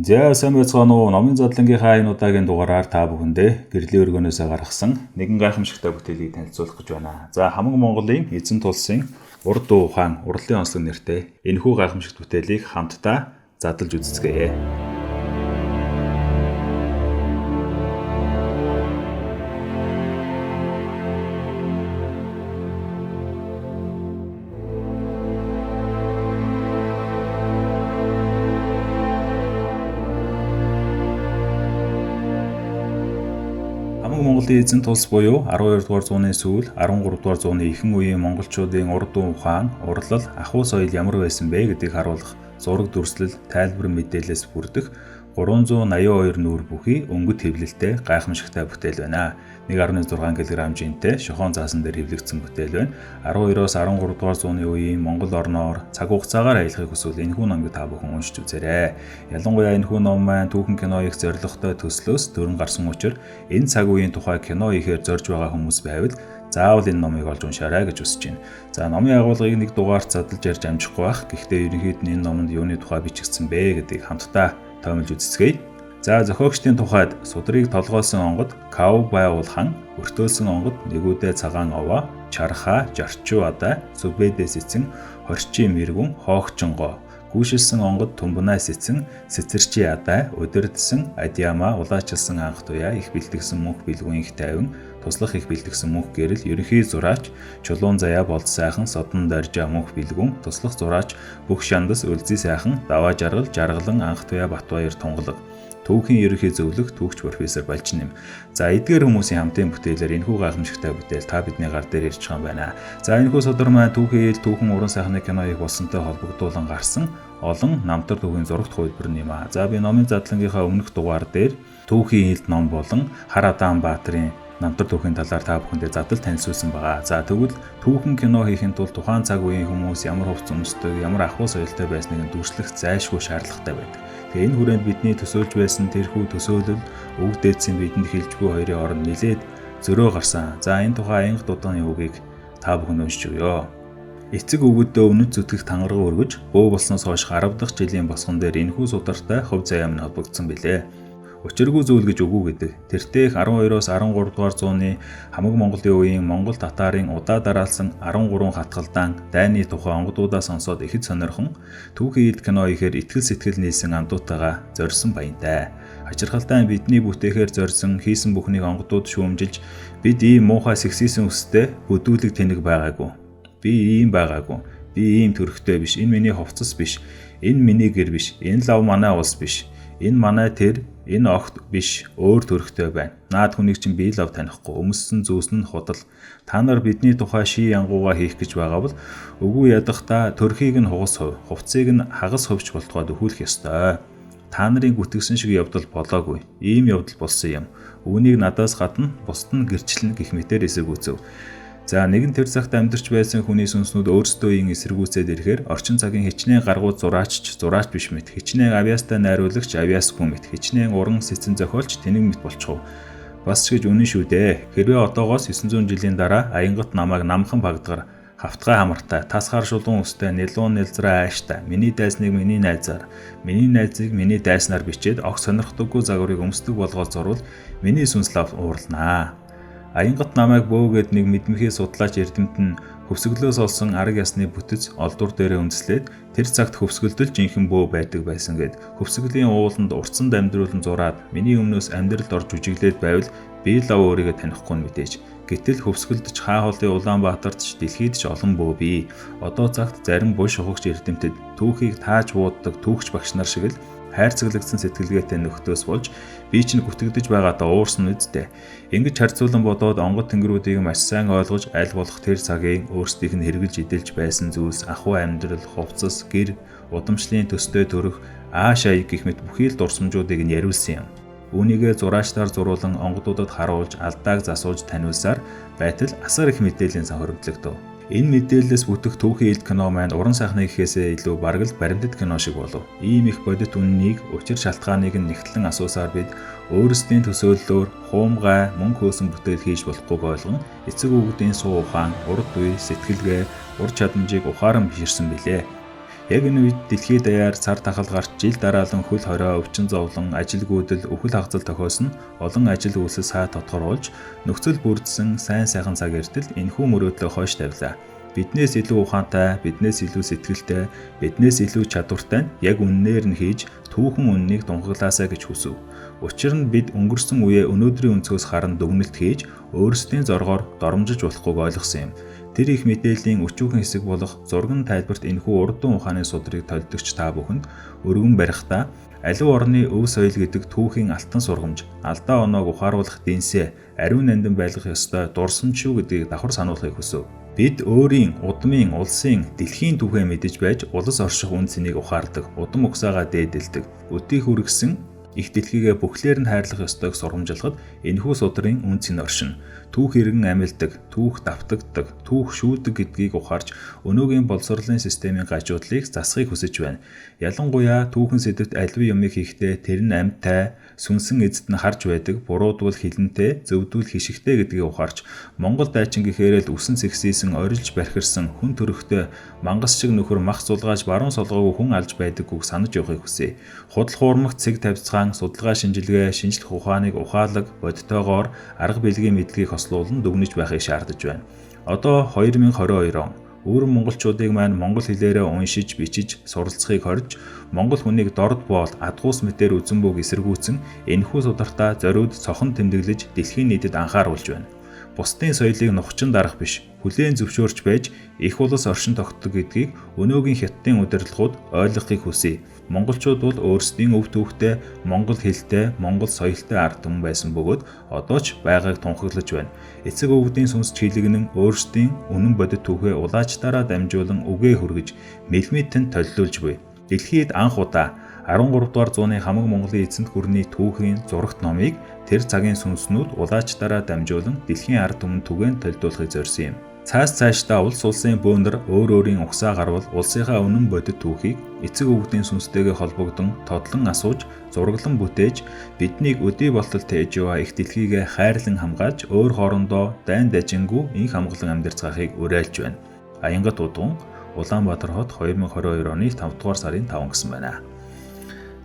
За сайн байцгаана уу? Номын задлангийнхаа энэ удаагийн дугаараар та бүхэндээ гэрлийн өргөнөөсөө гаргасан нэгэн гайхамшигтай бүтээлийг танилцуулах гэж байна. За хамаг Монголын эзэн тулсын урд дуу ухаан урлалын онцлог нэртэй энэхүү гайхамшигт бүтээлийг хамтдаа задлаж үзцгээе. Хамаг Монголын эзэн тулс буюу 12 дугаар зууны сүүл 13 дугаар зууны ихэнх үеийн монголчуудын урд дуу ухаан, урлал, ахуй соёл ямар байсан бэ гэдгийг харуулах зураг дүрслэл, тайлбар мэдээлэлээс бүрдэх 382 нүүр бүхий өнгөт хэвлэлтэй гайхамшигтай бүтээл байна. 1.6 кг хэмжээтэй шохон заасан дээр хэвлэгдсэн бүтээл байна. 12-оос 13 дугаар зууны үеийн Монгол орноор цаг хугацаагаар аялахыг хүсвэл энэхүү номыг та бүхэн уншиж үзээрэй. Ялангуяа энэхүү ном маань түүхэн кино их зорилготой төслөөс дөрөн гарсан учраас энэ цаг үеийн тухай кино ихээр зорж байгаа хүмүүс байвал заавал энэ номыг олж уншаарай гэж хүсэж байна. За номын агуулгыг нэг дугаарт задлж ярьж амжихгүй байх. Гэхдээ ерөнхийд нь энэ номонд юуны тухай бичигдсэн бэ гэдгийг хамтдаа тоомлж үзцгээе. За зохиогчдын тухайд судрыг толгойсон онгод Каубай уулхан, өртөөлсөн онгод нэгүүдээ цагаан овоо, чархаа, жарчуу адаа, сүбэдээс эцэн, хорчийн мэргүн, хоогчонгоо, гүйшилсэн онгод тумбнаас эцэн, сэцэрчи адаа, өдөрдсөн, адьяма, улаачилсан анх туяа, их бэлтгэсэн мөнх бэлгүн их тайван, туслах их бэлтгэсэн мөнх гэрэл, ерөнхий зураач, чулуун заяа болд сайхан, содон доржа мөнх бэлгүн, туслах зураач, бүх шандас өлзий сайхан, даваа жаргал, жаргалан анх туяа Батбаяр тунгалаг. Түүхийн ерөнхий зөвлөх түүхч профессор Балчнэм. За эдгээр хүмүүсийн хамтын бүтээлээр энэхүү гайхамшигтай бүтээл та бидний гар дээр ирж байгаа юм байна. За энэхүү судар маань түүхийн ил түүхэн уран сайхны киноыг болсонтой холбогдуулан гарсан олон намтар түүхийн зурагт хувилбар юм аа. За би номын задлангийнхаа өмнөх дугаар дээр түүхийн илд ном болон Хар Адаан Баатрын намтар түүхийн талаар та бүхэндээ задлал танилцуулсан байгаа. За тэгвэл түүхэн кино хийхин тулд тухайн цаг үеийн хүмүүс ямар хувцс өмсдөг, ямар ахуй соёлтой байсныг дүрслэх зайлшгүй шаардлагатай байдаг. Тэгээ энэ хүрээнд бидний төсөөлж байсан тэрхүү төсөөлөл өвөг дээдсийн бидэнд хэлж буй хоёрын оронд нэлээд зөрөө гарсан. За энэ тухай аянга дуудааны үгийг та бүхэн уншиж өгье. Эцэг өвгөдөө өмнөд зүтгэх тангараг өргөж бөө болсноос хойш 10 дахь жилийн босгон дээр энэхүү судартай хувь заяа минь холбогдсон билээ. Учиргүй зүйл гэж үгүй гэдэг. Тэртех 12-оос 13 дугаар зууны хамаг Монголын үеийн Монгол татарын удаа дараалсан 13 хатгалдаан дайны тухай онгодуудаа сонсоод ихэд сонирхон түүхийн ид кино ихээр итгэл сэтгэл нийлсэн андуутайгаа зорьсон баянтай. Хачирхалтай бидний бүтээхээр зорьсон хийсэн бүхнийг онгодууд шүүмжилж бид ийм муухай сексизм өстэй бүдүүлэг тэнэг байгаагүй. Би ийм байгаагүй. Би ийм төрхтэй биш. Энэ миний хувцас биш. Энэ миний гэр биш. Энэ лав манай улс биш. Энэ манай тэр, энэ огт биш, өөр төрхтэй байна. Наад хүнийг чинь би лав танихгүй, өмссөн зүүсэн нь худал. Та нар бидний тухай ший янгуугаа хийх гэж байгаа бол үгүй ядахта төрхийг нь хугас хувь, хувцсыг нь хагас хувьч болтгоод өхүүлэх ёстой. Та нарын гүтгсэн шиг явдал болоогүй. Ийм явдал болсон юм. Үүнийг надаас гадна бусд нь гэрчлэн гэх мэтээр эсэргүүцэв. За нэгэн тэр цагт амьдарч байсан хүний сүнснүүд өөрсдөө ин эсэргүүцээд ирэхээр орчин цагийн хичнээн гаргууд зураач биш мэт, хичнээн авьяастай найруулагч авьяасгүй мэт, хичнээн уран сэцэн зохиолч тэнэг мэт болчихов. Бас ч гэж үнэн шүү дээ. Хэрвээ одоогоос 900 жилийн дараа аянгат намайг намхан багдгаар хавтгай хамартай, тасгаар шулуун өстэй, нэлуун нэлзраа ааштай, миний дайсныг миний найзаар, миний найзыг миний дайснаар бичээд огт сонирхдаггүй загварыг өмсдөг болгоод зурвал миний сүнс лав уурлнаа. Аянгат намайг бөөгээд нэг мэдмэхий судлаач эрдэмт нь хөвсгөлөөс олсон арга ясны бүтэц олдур дээрээ үндэслээд тэр цагт хөвсгөлдөл жинхэнэ бөө байдаг байсан гэд хөвсгөлийн ууланд уртсанд амьдруулан зураад миний өмнөөс амьдралд орж үжиглээд байвал би лав өөрийгөө танихгүй нь мэдээж. Гэтэл хөвсгөлдөж хаа холын Улаанбаатарт ч дэлхийд ч олон бөө бий. Одоо цагт зарим буй шухагч эрдэмтэд түүхийг тааж бууддаг түүхч багш нар шиг л хайрцаглагдсан сэтгэлгээтэй нөхдөөс болж би чинь гүтгэдэж байгаадаа уурсан үсттэй. Ингэж харьцуулан бодоод онгод тэнгэрүүдийг маш сайн ойлгож аль болох тэр цагийн өөрсдийнх нь хэрэгжилж идэлж байсан зүйлс ахуй амьдрал, хувцас, гэр, удамшлын төстэй төрөх, ааш аяг гэх мэт бүхий л дурсамжуудыг нь яриулсан юм. Үүнийгээ зураачтаар зуруулан онгодуудад харуулж алдааг засуулж таниулсаар байтал асар их мэдээллийн сан хоригдлогдов. Энэ мэдээлэлээс бүтэх түүхийн ил кино маань уран сайхны гэхээсээ илүү бараг л баримтат кино шиг болов. Ийм их бодит үннийг, учир шалтгааныг нь нэгтлэн асуусаар бид өөрсдийн төсөөллөөр хуумгай, мөнгө хөөсөн бүтээл хийж болохгүйг ойлгон эцэг өвгдийн суу ухаан, урд үе, сэтгэлгээ, ур чадамжийг ухаан биширсэн билээ. Яг энэ үед дэлхийд даяар цар тахал гарч жил дараалан хөл хорой, өвчин зовлон, ажилгүйдэл, үхэл хавцал тохиосон олон ажил үйлсэл сай тодорхойлж нөхцөл бүрдсэн сайн сайхан цаг эртэл энэхүү мөрөөдлөө хойш тавилаа. Биднээс илүү ухаантай, биднээс илүү сэтгэлтэй, биднээс илүү чадвартай нь яг үннээр нь хийж түүхэн үннийг тунхаглаасаа гэж хүсв. Учир нь бид өнгөрсөн үеэ өнөөдрийн өнцгөөс харан дүгнэлт хийж өөрсдийн зоргоор доромжиж болохгүйг ойлгосон юм. Тэр их мэдээллийн өчүүхэн хэсэг болох зурган тайлбарт энэхүү урдсан ухааны судрыг толдогч та бүхэнд өргөн барихдаа аливаа орны өв соёл гэдэг түүхийн алтан сургамж, алдаа оноог ухааруулах дэнсээ, ариун нандин байлгах ёстой дурсамж шүү гэдгийг давхар сануулахыг хүсв. Бид өөрийн удмын, улсын, дэлхийн түүхээ мэдэж байж улс орших үн цэнийг ухаардаг, удам угсаагаа дээдэлдэг, өтийг хүргэсэн их дэлхийгээ бүхлээр нь хайрлах ёстойг сургамжилахад энэхүү судрын үн цэн оршин. Түүх иргэн амилдаг, түүх давтагддаг, түүх шүүдэг гэдгийг ухаарч өнөөгийн боловсролын системийн гажуудлыг засахыг хүсэж байна. Ялангуяа түүхэн сэдвт аливаа юмыг хийхдээ тэр нь амьтай, сүнсэн эзэд нь харж байдаг, буруудвал хилэнтэй, зөвдвөл хишигтэй гэдгийг ухаарч Монгол дайчин гэхээрэл үсэн сэгсийсэн, орилж бархирсан, хүн төрөхтэй, мангас шиг нөхөр мах зулгааж баруун солгоогүй хүн алж байдаггүйг санаж явахыг хүсье. Худал хуурмагт цэг тавьцгаан, судалгаа шинжилгээ, шинжлэх ухааныг ухаалаг, бодтойгоор арга билгийн мэдлэгийг хослуулан дүгнэж байхыг шаардаж байна. Одоо 2022 он өөрөн монголчуудыг маань монгол хэлээрээ уншиж, бичиж, суралцахыг хорж, монгол хүнийг дорд боол, адгуус мэтээр үзэн бүг эсэргүүцэн энэхүү судартаа зориуд цохон тэмдэглэж дэлхийн нийтэд анхааруулж байна. Бусдын соёлыг нухчин дарах биш, хүлээн зөвшөөрч байж их улс оршин тогтдог гэдгийг өнөөгийн хятадын удирдлагууд ойлгохыг хүсье. Монголчууд бол өөрсдийн өв түүхтэй, монгол хэлтэй, монгол соёлтой ард түмэн байсан бөгөөд одоо ч байгааг тунхаглаж байна. Эцэг өвгдийн сүнс чиглэгнэн өөрсдийн үнэн бодит түүхээ улаачдаараа дамжуулан үгээ хүргэж, мэлмитэнд толилуулж буй. Дэлхийд анх удаа 13 дугаар зууны хамаг Монголын эзэнт гүрний түүхийн зурагт номыг тэр цагийн сүнснүүд улаачдаараа дамжуулан дэлхийн ард түмэнд түгээн толилдуулахыг зорьсон юм. Цаас цаашдаа улс улсын бөөнөр өөр өөрийн угсаа гарвал улсынхаа үнэн бодит түүхийг эцэг өвгдийн сүнстэйгээ холбогдсон тодлон асууж, зураглан бүтээж биднийг өдий болтол тээж яваа их дэлхийгээ хайрлан хамгаалж өөр хоорондоо дайн дажингүй инх хамглан амьдарцгаахыг уриалж байна. Аянгат удган Улаанбаатар хот 2022 оны 5 дугаар сарын 5 гэсэн байна.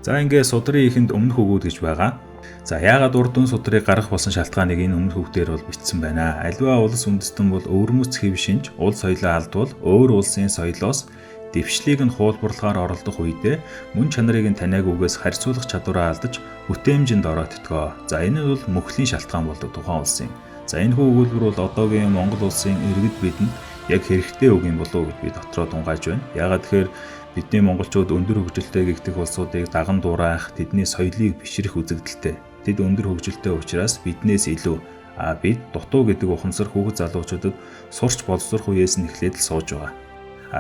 За ингээ судрын ихэнд өмнөх үгүүд гэж байгаа. За яагаад урд дүн судрыг гаргах болсон шалтгааныг энэ өмнөх үгдээр бол бичсэн байна. Аливаа улс үндэстэн бол өвөрмөц хэв шинж, уул соёлоо алдвал өөр улсын соёлоос дэвшлийг нь хуулбарлахаар оролдох үедээ мөн чанарыг нь таниагүйгээс харьцуулах чадвараа алдаж бүтээмжинд ороодтгоо. За энэ бол мөхлийн шалтгаан болдог тухайн улсын. За энэ өгүүлбэр бол одоогийн Монгол улсын иргэд бидэнд яг хэрэгтэй үг юм болов уу гэж би дотроо тунгааж байна. Яагаад тэгэхээр бидний монголчууд өндөр хөгжилтэй гэгдэх улсуудыг даган дуурайх, тэдний соёлыг бишрэх үзэгдэлтэй. Тэд өндөр хөгжилтэй учраас биднээс илүү бид дутуу гэдэг ухамсар хүүхэд залуучуудад сурч боловсрох үеэс нь эхлээд л сууж байгаа.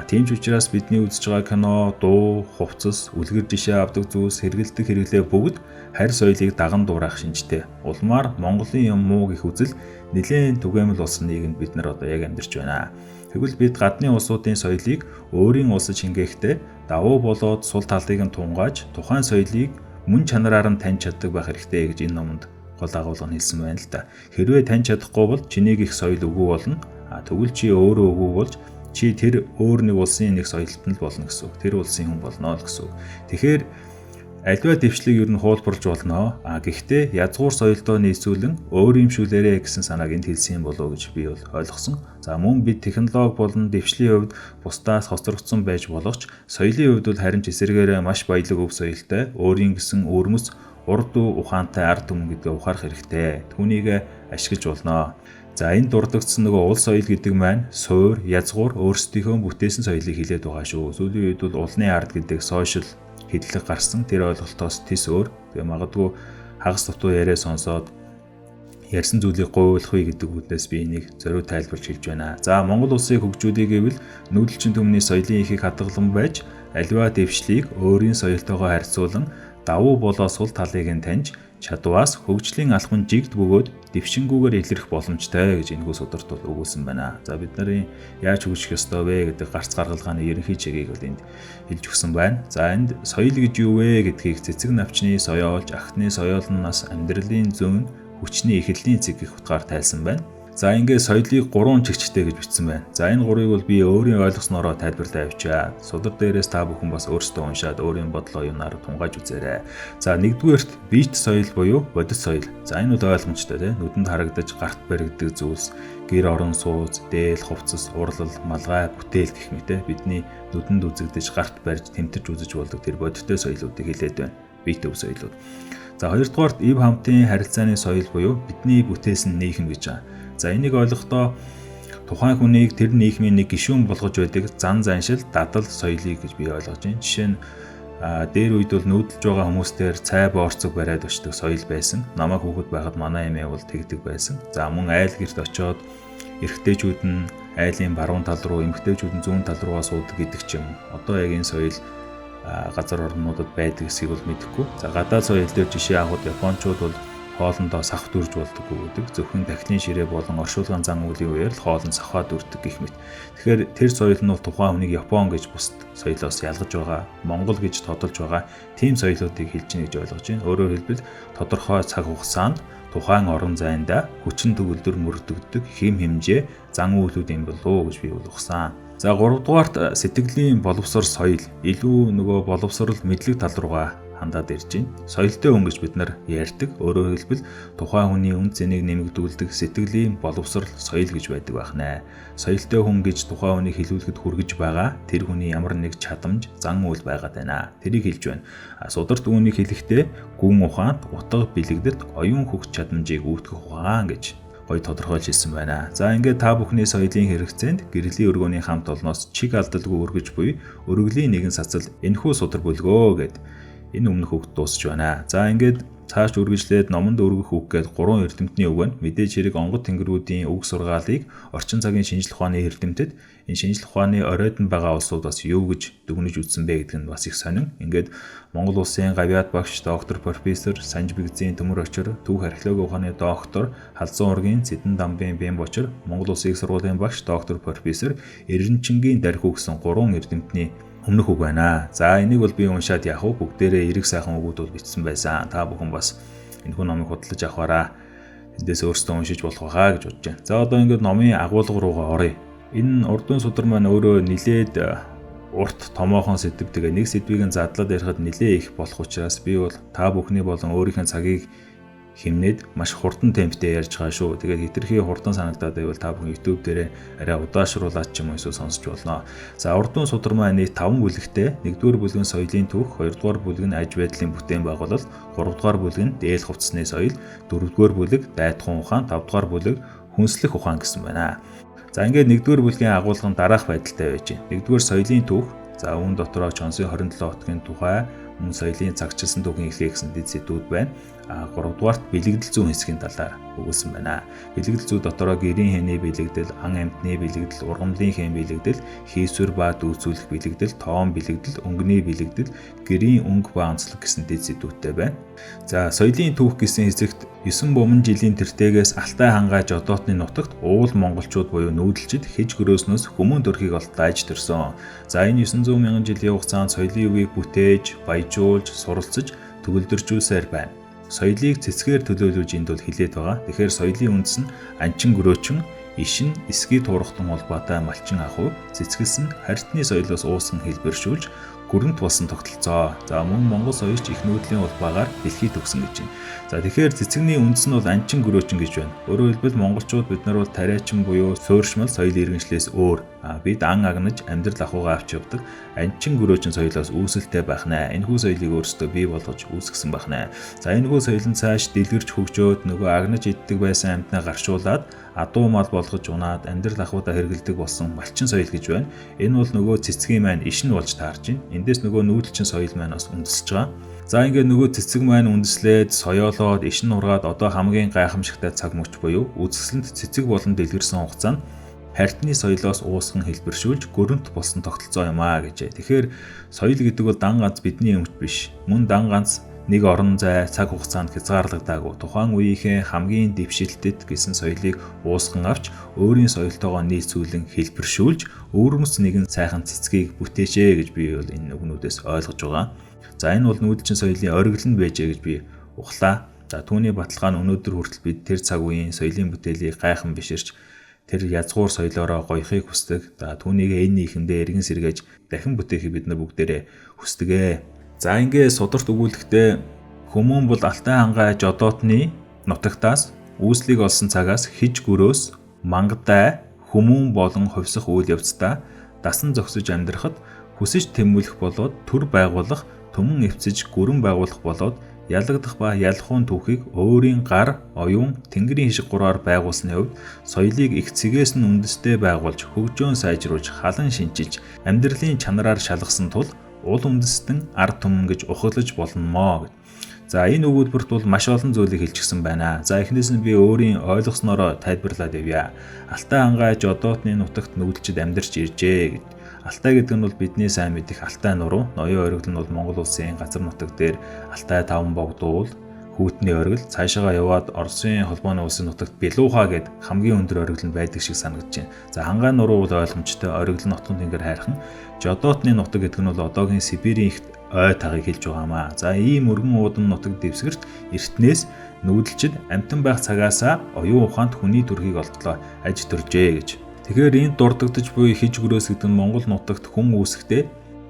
Тийм ч учраас бидний үзэж байгаа кино, дуу, хувцас, үлгэр жишээ авдаг зүйлс, хэрэгэлдэг хэрэглээ бүгд харь соёлыг даган дуурайх шинжтэй. Улмаар Монголын юм муу гэх үзэл нэлээд түгээмэл болсон нийгэмд бид нар одоо яг амьдарч байна. Тэгвэл бид гадны улсуудын соёлыг өөрийн улсад шингээхдээ давуу болоод сул талыг нь тунгааж тухайн соёлыг мөн чанараар нь таньж чаддаг байх хэрэгтэй гэж энэ номонд гол агуулга нь хэлсэн байна л да. Хэрвээ таньж чадахгүй бол чинийг их соёл өгөө болно. Тэгвэл чи өөрөө өгөө болж чи тэр өөр нэг улсын нэг соёлтон л болно гэсэн үг. Тэр улсын хүн болно л гэсэн үг. Тэгэхээр аливаа дэвшлиг ер нь хуулбарлаж болно. Гэхдээ язгуур соёлдоо нийцүүлэн өөр юм шүлээрэ гэсэн санааг энд хэлсэн болов гэж би бол ойлгосон. За мөн бид технологи болон дэвшлийн хувьд бусдаас хоцрогдсон байж болохч соёлын хувьд бол харин ч эсэргээрээ маш баялаг өв соёлтой, өөрийн гэсэн өрмөс, урд ухаантай ард түмэн гэдгээ ухаарах хэрэгтэй. Түүнийг ашиглаж болно. За энэ дурддагдсан нөгөө уул соёл гэдэг маань суур, язгуур өөрсдийнхөө бүтээсэн соёлыг хилээд байгаа шүү. Сүүлийн үед бол улны ард гэдэг сошиал хэдлэг гарсан. Тэр ойлголтоос тис өөр. Тэгээ магадгүй хагас дутуу яриа сонсоод ярьсан зүйлийг гуйлахыг гэдэг үгнээс би энийг зориуд тайлбарч хэлж байна. За Монгол улсыг хөгжүүлэх гэвэл нүүдэлчин түмний соёлын ихийг хадгалан байж аливаа дэвшлийг өөрийн соёлтойгоо харьцуулан давуу болоо сул талыг нь таньж чадваас хөгжлийн алхам жигд бөгөөд дэвшингүүгээр илэрх боломжтой гэж энэхүү сударт бол өгүүлсэн байна. За бид нарын яаж хөгжих ёстой вэ гэдэг гарц гаргалгааны ерөнхий чигийг бол энд хэлж өгсөн байна. За энд соёл гэж юу вэ гэдгийг цэцэг навчны соёолж, ахтны соёолноос амьдралын зүүн хүчний эхлэлийн цэг гэх утгаар тайлсан байна. За ингээд соёлыг 3 чигчтэй гэж бичсэн байна. За энэ гурыг бол би өөрийн ойлгоснороо тайлбарлаа явчаа. Судар дээрээс та бүхэн бас өөрсдөө уншаад өөрийн бодлоо юунаар тунгааж үзээрэй. За нэгдүгээрт бит соёл буюу бодит соёл. За энэ бол ойлгомжтой тийм. Нүдэнд харагдаж гарт баригддаг зүйлс, гэр орон сууц, дээл, хувцас, урлал, малгай, бүтээл гэх мэт бидний нүдэнд үзэгдэж гарт барьж тэмтэрч үзэж болдог тэр бодиттой соёлуудыг хэлээд байна. Бит өв соёлууд. За хоёрдугаарт ив хамтын харилцааны соёл буюу бидний бүтээсэн нийгэм гэж байна. За энийг ойлгохдоо тухайн хүнийг тэр нийгмийн нэг гишүүн болгож байдаг зан заншил, дадал соёлыг гэж би ойлгож байна. Жишээ нь дээр үед бол нүүдэлж байгаа хүмүүстээр цай боорцог бариад өчтөг соёл байсан. Намайг хүүхэд байхад манай эмээ бол тэгдэг байсан. За мөн айл гэрт очиод эрэгтэйчүүд нь айлын баруун тал руу, эмэгтэйчүүд нь зүүн тал руугаа суудаг гэдэг ч юм. Одоо яг энэ соёл газар орнуудад байдаг эсэхийг бол мэдэхгүй. За гадаад соёл дээр жишээ авахад Япончууд бол хоолндоо сах дүрж болдоггүй гэдэг. Зөвхөн дахлын ширээ болон оршуулгын зан үйлийн үеэр л хоолнд сахаа дүрдэг гэх мэт. Тэгэхээр тэр соёл нь бол тухайн хүнийг Япон гэж бусад соёлоос ялгаж байгаа, Монгол гэж тодолж байгаа тийм соёлоодыг хэлж гин гэж ойлгож байна. Өөрөөр хэлбэл тодорхой цаг хугацаанд тухайн орон зайдаа хүчин төгөлдөр мөрдөгддөг хэм хэмжээ зан үйлүүд юм болов гэж би ухсан. За 3 дугаарт сэтгэлийн боловсрол соёл илүү нөгөө боловсрол мэдлэг тал руугаа хандаад ирж байна. Соёлтой хүн гэж бид нар ярьдаг. Өөрөөр хэлбэл тухайн хүний үнд цэнийг нэмэгдүүлдэг сэтгэлийн боловсрол соёл гэж байдаг байна. Соёлтой хүн гэж тухайн хүнийг хэлүүлэхэд хүргэж байгаа тэр хүний ямар нэг чадамж, зан үйл байгаад байна. Тэрийг хэлж байна. Сударт үүнийг хэлэхдээ гүн ухаанд, утга бэлэгдэт, оюун хөгж чадамжийг үүтгэх ухаан гэж гоё тодорхойлж хэлсэн байна. За ингээд та бүхний соёлын хэрэгцээнд гэрлийн өргөний хамт олноос чиг алдалгүй өргөж буй өргөлийн нэгэн сацал энэхүү судар бүлгөө гэд энэ өмнөх үг дуусч байна. За ингээд цааш үргэлжлээд номонд өргөх үг гээд 3 эрдэмтний үг байна. Мэдээж хэрэг онгод тэнгэрүүдийн үг сургаалыг орчин цагийн шинжлэх ухааны эрдэмтэд энэ шинжлэх ухааны оройдон байгаа улсууд бас юу гэж дүгнэж үзсэн бэ гэдэг нь бас их сонин. Ингээд Монгол улсын гавьяат багш, доктор, профессор, Санж Бэгзийн төмөр очир, Түүх археологийн ухааны доктор, Халзан ургийн Цэдэн дамбын бэм бочир, Монгол Улсын их сургуулийн багш, доктор, профессор, Эрдэнчингийн дархи гэсэн 3 эрдэмтний өмнөх үг байна. За энийг бол би уншаад яах вэ? Бүгдээрээ эрэг сайхан үгүүд бол бичсэн байсан. Та бүхэн бас энэхүү номыг худалдаж авахаараа эндээс өөрсдөө уншиж болох байхаа гэж бодож байна. За одоо ингээд номын агуулга руугаа оръё. Энэ урдын судар маань өөрөө нилээд урт томоохон сэдв. Тэгээ нэг сэдвийг задлаад ярихад нилээ их болох учраас би бол та бүхний болон өөрийнхөө цагийг хэмнээд маш хурдан темптэй ярьж байгаа шүү. Тэгээд хитрхи хурдан санагдаад байвал та бүхэн YouTube дээрээ арай удаашруулаад ч юм уу эсвэл сонсч болно. За урдын судар маань нийт 5 бүлэгтэй. 1-р бүлэг нь соёлын түүх, 2-р бүлэг нь аж байдлын бүтээн байгуулалт, 3-р бүлэг нь дээл хувцсны соёл, 4-р бүлэг дайтхан ухаан, 5-р бүлэг хүнслэх ухаан гэсэн байна. За ингээд 1-р бүлгийн агуулга нь дараах байдалтай байж байна. 1-р соёлын түүх. За үүн дотороо Чонсын 27 хотын тухай, мөн соёлын цагчилсан түүхийн эхлэх гэсэн дэд сэдвүүд байна. 3-дугаарт бэлэгдэл зүүн хэсгийн талаар өгүүлсэн байна. Бэлэгдэл зүү дотороо гэрийн хэний бэлэгдэл, ан амьтны бэлэгдэл, ургамлын хэн бэлэгдэл, хийсвэр ба дүүцүүлэх бэлэгдэл, тоон бэлэгдэл, өнгөний бэлэгдэл, гэрийн өнгө ба онцлог гэсэн дэд сэдвүүдтэй байна. За соёлын түүх гэсэн хэсэгт 9 буман жилийн тэртегээс Алтай хангай Жодоотны нутагт уул монголчууд буюу нүүдэлчид хэж гөрөөснөөс хүмүүн төрхийг олдоож төрсөн. За энэ 900 мянган жилийн хугацаанд соёлын үеийг бүтээж, баяжуулж, суралцж, төгөлдөржүүлсээр байна. Соёлыг цэцгээр төлөөлөж энд бол хилээд байгаа. Тэгэхээр соёлын үндэс нь анчин гөрөөчин, ишин, эсгий туурхтан холбоотой малчин ахуй, цэцгэлс нь харьтны соёлоос уусган хэлбэршүүлж гүрэнт болсон тогтолцоо. За мөн Монгол соёлч их нүүдлийн улбаагаар дэлхийд төгсөн гэж байна. За тэгэхээр цэцэгний үндэс нь бол анчин гөрөөчин гэж байна. Өөрөөр хэлбэл монголчууд бид нар бол тариачин буюу суурьшмал соёлын иргэншлээс өөр бид ан агнаж амьдрал ахуйгаа авч явдаг анчин гөрөөчин соёлоос үүсэлтэй байх нэ. Энэхүү соёлыг өөрсдөө бий болгож үүсгэсэн байх нэ. За энэхүү соёл нь цааш дэлгэрч хөгжөөд нөгөө агнаж иддэг байсан амьтнаа гаршуулад адуу мал болгож унаад амьдрал ахуйдаа хэрэгэлдэг болсон малчин соёл гэж байна. Энэ бол нөгөө цэцгийн маань ишин болж таарж байна. Эндээс нөгөө нүүдэлчин соёл маань бас үндэсэж байгаа. За ингээд нөгөө цэцэг маань үндэслээд соёолоод ишин ургаад одоо хамгийн гайхамшигтай цаг мөч буюу үзэсгэлэнт цэцэг болон дэлгэрсэн хугацаанд харьтны соёлоос уусган хэлбэршүүлж гөрөнт болсон тогтолцоо юм аа гэжээ. Тэгэхээр соёл гэдэг бол дан ганц бидний өмч биш. Мөн дан ганц нэг орон зай цаг хугацаанд хязгаарлагдаагүй тухайн үеийнхээ хамгийн дэвшилтэд гэсэн соёлыг уусган авч өөрийн соёлтойгоо нийлцүүлэн хэлбэршүүлж өвөрмөц нэгэн сайхан цэцгийг бүтээжээ гэж би бол энэ үгнүүдээс ойлгож байгаа. За энэ бол нүүдэлчин соёлын оргил нь байжээ гэж би ухлаа. За түүний баталгаа нь өнөөдөр хүртэл бид тэр цаг үеийн соёлын бүтээлийг гайхан биширч тэр язгуур соёлоороо гоёхыг хүсдэг. За түүнийг энэ ихэндээ эргэн сэргээж дахин бүтээхийг бид нар бүгдээрээ хүсдэг. За ингээ сударт өгүүлэхдээ хүмүүн бол Алтай хангай Жодоотны нутагтаас үүслийг олсон цагаас хиж гөрөөс мангадай хүмүүн болон хувьсах үйл явцдаа дасан зогсож амьдрахад хүсэж тэмүүлэх болоод төр байгуулах, түмэн эвцэж гүрэн байгуулах болоод ялагдах ба ялахуун түүхийг өөрийн гар, оюун, тэнгэрийн хишиг гураар байгуулсны хувьд соёлыг их цэгээс нь үндэстэй байгуулж, хөгжөөн сайжруулж, халан шинчилж, амьдралын чанараар шалгасан тул уул үндэстэн ард түмэн гэж ухаглаж болноо гэд. За энэ өгүүлбэрт бол маш олон зүйлийг хэлчихсэн байна. За эхнээс нь би өөрийн ойлгоснороо тайлбарлаад явъя. Алтай хангай Жодоотны нутагт нүүдэлчид амьдарч иржээ гэд. Алтай гэдэг нь бол бидний сайн мэдих Алтай нуруу, ноён оргил нь бол Монгол улсын газар нутаг дээр Алтай таван богдуул, Хүүтний оргил, цаашаагаа яваад Оросын холбооны улсын нутагт Белуха гэд хамгийн өндөр оргил нь байдаг шиг санагдаж байна. За хангай нуруу бол ойлгомжтой, оргил нь нутгийн тэнгэр хайрхан. Жодоотны нутаг гэдэг нь бол одоогийн Сибирийн ихт ой тагыг хэлж байгаамаа. За ийм өргөн уудам нутаг дэвсгэрт эртнээс нүүдэлчид амтан байх цагаасаа оюун ухаанд хүний төрхийг олдлоо аж төржээ гэж. Тэгэхээр энд дурддагдж буй хиж гөрөөс гэдэг нь Монгол нутагт хүн үүсэхдээ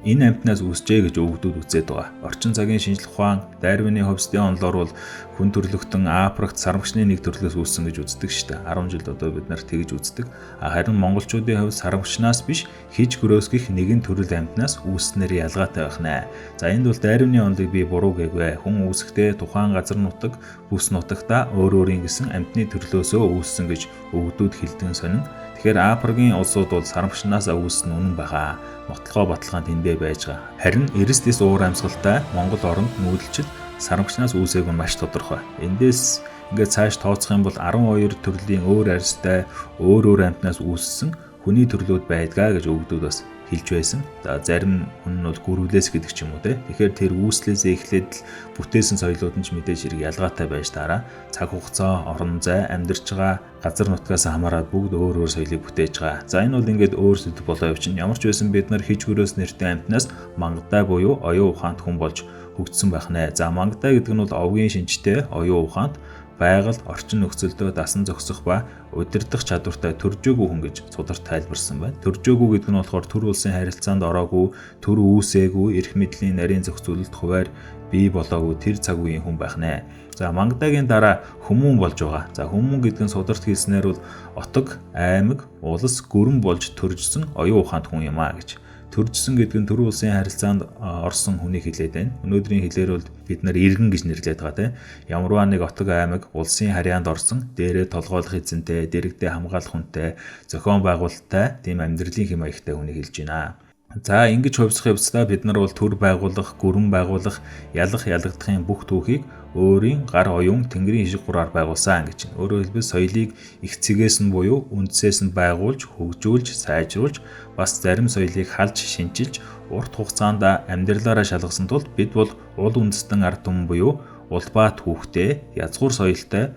энэ амтнаас үүсжээ гэж өвгдүүд үзээд байгаа. Орчин цагийн шинжлэх ухаан, Дарвины ховсдын онолоор бол хүн төрлөختөн Африкт сармагчны нэг төрлөөс үүссэн гэж үздэг шүү дээ. 10 жил одоо бид нар тэгж үздэг. Харин монголчуудын хувьд сармагчнаас биш хиж гөрөөс гэх нэгэн төрөл амтнаас үүснээр ялгаатай байх нэ. За энд бол Дарвины онолыг би буруу гээгүй. Хүн үүсэхдээ тухайн газар нутаг, бүс нутагта өөр өөрийн гэсэн амтны төрлөөсөө үүссэн гэж өвгдүүд хэлдэг сонин. Тэгэхээр Африкийн улсууд бол сармагчнаас үүссэн үнэн байгаа. Нотлохоо баталгаа тэндээ байж байгаа. Харин Эрсдэс уур амьсгалтай Монгол оронд нүүдэлчид сармагчнаас үүсээг нь маш тодорхой. Эндээс ингээд цааш тооцох юм бол 12 төрлийн өөр арьстай өөр амьтнаас үүссэн хүний төрлүүд байдгаа гэж өвгдүүд бас хэлж байсан. За зарим хүн нь бол гүрвлээс гэдэг ч юм уу те. Тэгэхээр тэр үүслээсээ эхлээд л бүтээсэн соёлууд нь ч мэдээж хэрэг ялгаатай байж таараа. Цаг хугацаа, орон зай, амьдарч байгаа газар нутгаас хамаараад бүгд өөр соёлыг бүтээж байгаа. За энэ бол ингээд өөр зүйл болоо явчихна. Ямар ч байсан бид нар хиж гөрөөс нэртэй амьтнаас мангадай буюу оюун ухаанд хүн болж хөгжсөн байх нэ. За мангадай гэдэг нь бол овгийн шинжтэй оюун ухаанд байгаль, орчин нөхцөлдөө дасан зогсох ба удирдах чадвартай төржөөгүй хүн гэж сударт тайлбарсан байна. Төржөөгүй гэдэг нь болохоор төр улсын харилцаанд ороогүй, төр үүсээгүй, эрх мэдлийн нарийн зохицуулалт хуваар бий болоогүй тэр цаг үеийн хүн байх нэ. За мангадагийн дараа хүмүүн болж байгаа. За хүмүүн гэдэг нь сударт хэлснээр бол отог, аймаг, улс, гүрэн болж төржсөн оюун ухаанд хүн юм а гэж. Төржсөн гэдэг нь төр улсын харилцаанд орсон хүнийг хэлээд байна. Өнөөдрийн хэлээр бол бид нар иргэн гэж нэрлэдэг байгаа тийм. Ямарваа нэг отог аймаг улсын харьяанд орсон, дээрээ толгойлох эзэнтэй, дэрэгдээ хамгаалах хүнтэй, зохион байгуулалттай тийм амьдралын хэм маягтай хүнийг хэлж байна. За ингэж хувьсах явцдаа бид нар бол төр байгуулах, гүрэн байгуулах, ялагдахын бүх түүхийг өөрийн гар оюун тэнгэрийн хишиг гураар байгуулсан гэж байна. Өөрөөр хэлбэл соёлыг их цэгээс нь буюу үндсээс нь байгуулж, хөгжүүлж, сайжруулж, бас зарим соёлыг халж, шинчилж, урт хугацаанд амьдралаараа шалгасан тул бид бол уул үндэстэн ард түмэн буюу улбаа түүхтэй, язгуур соёлтой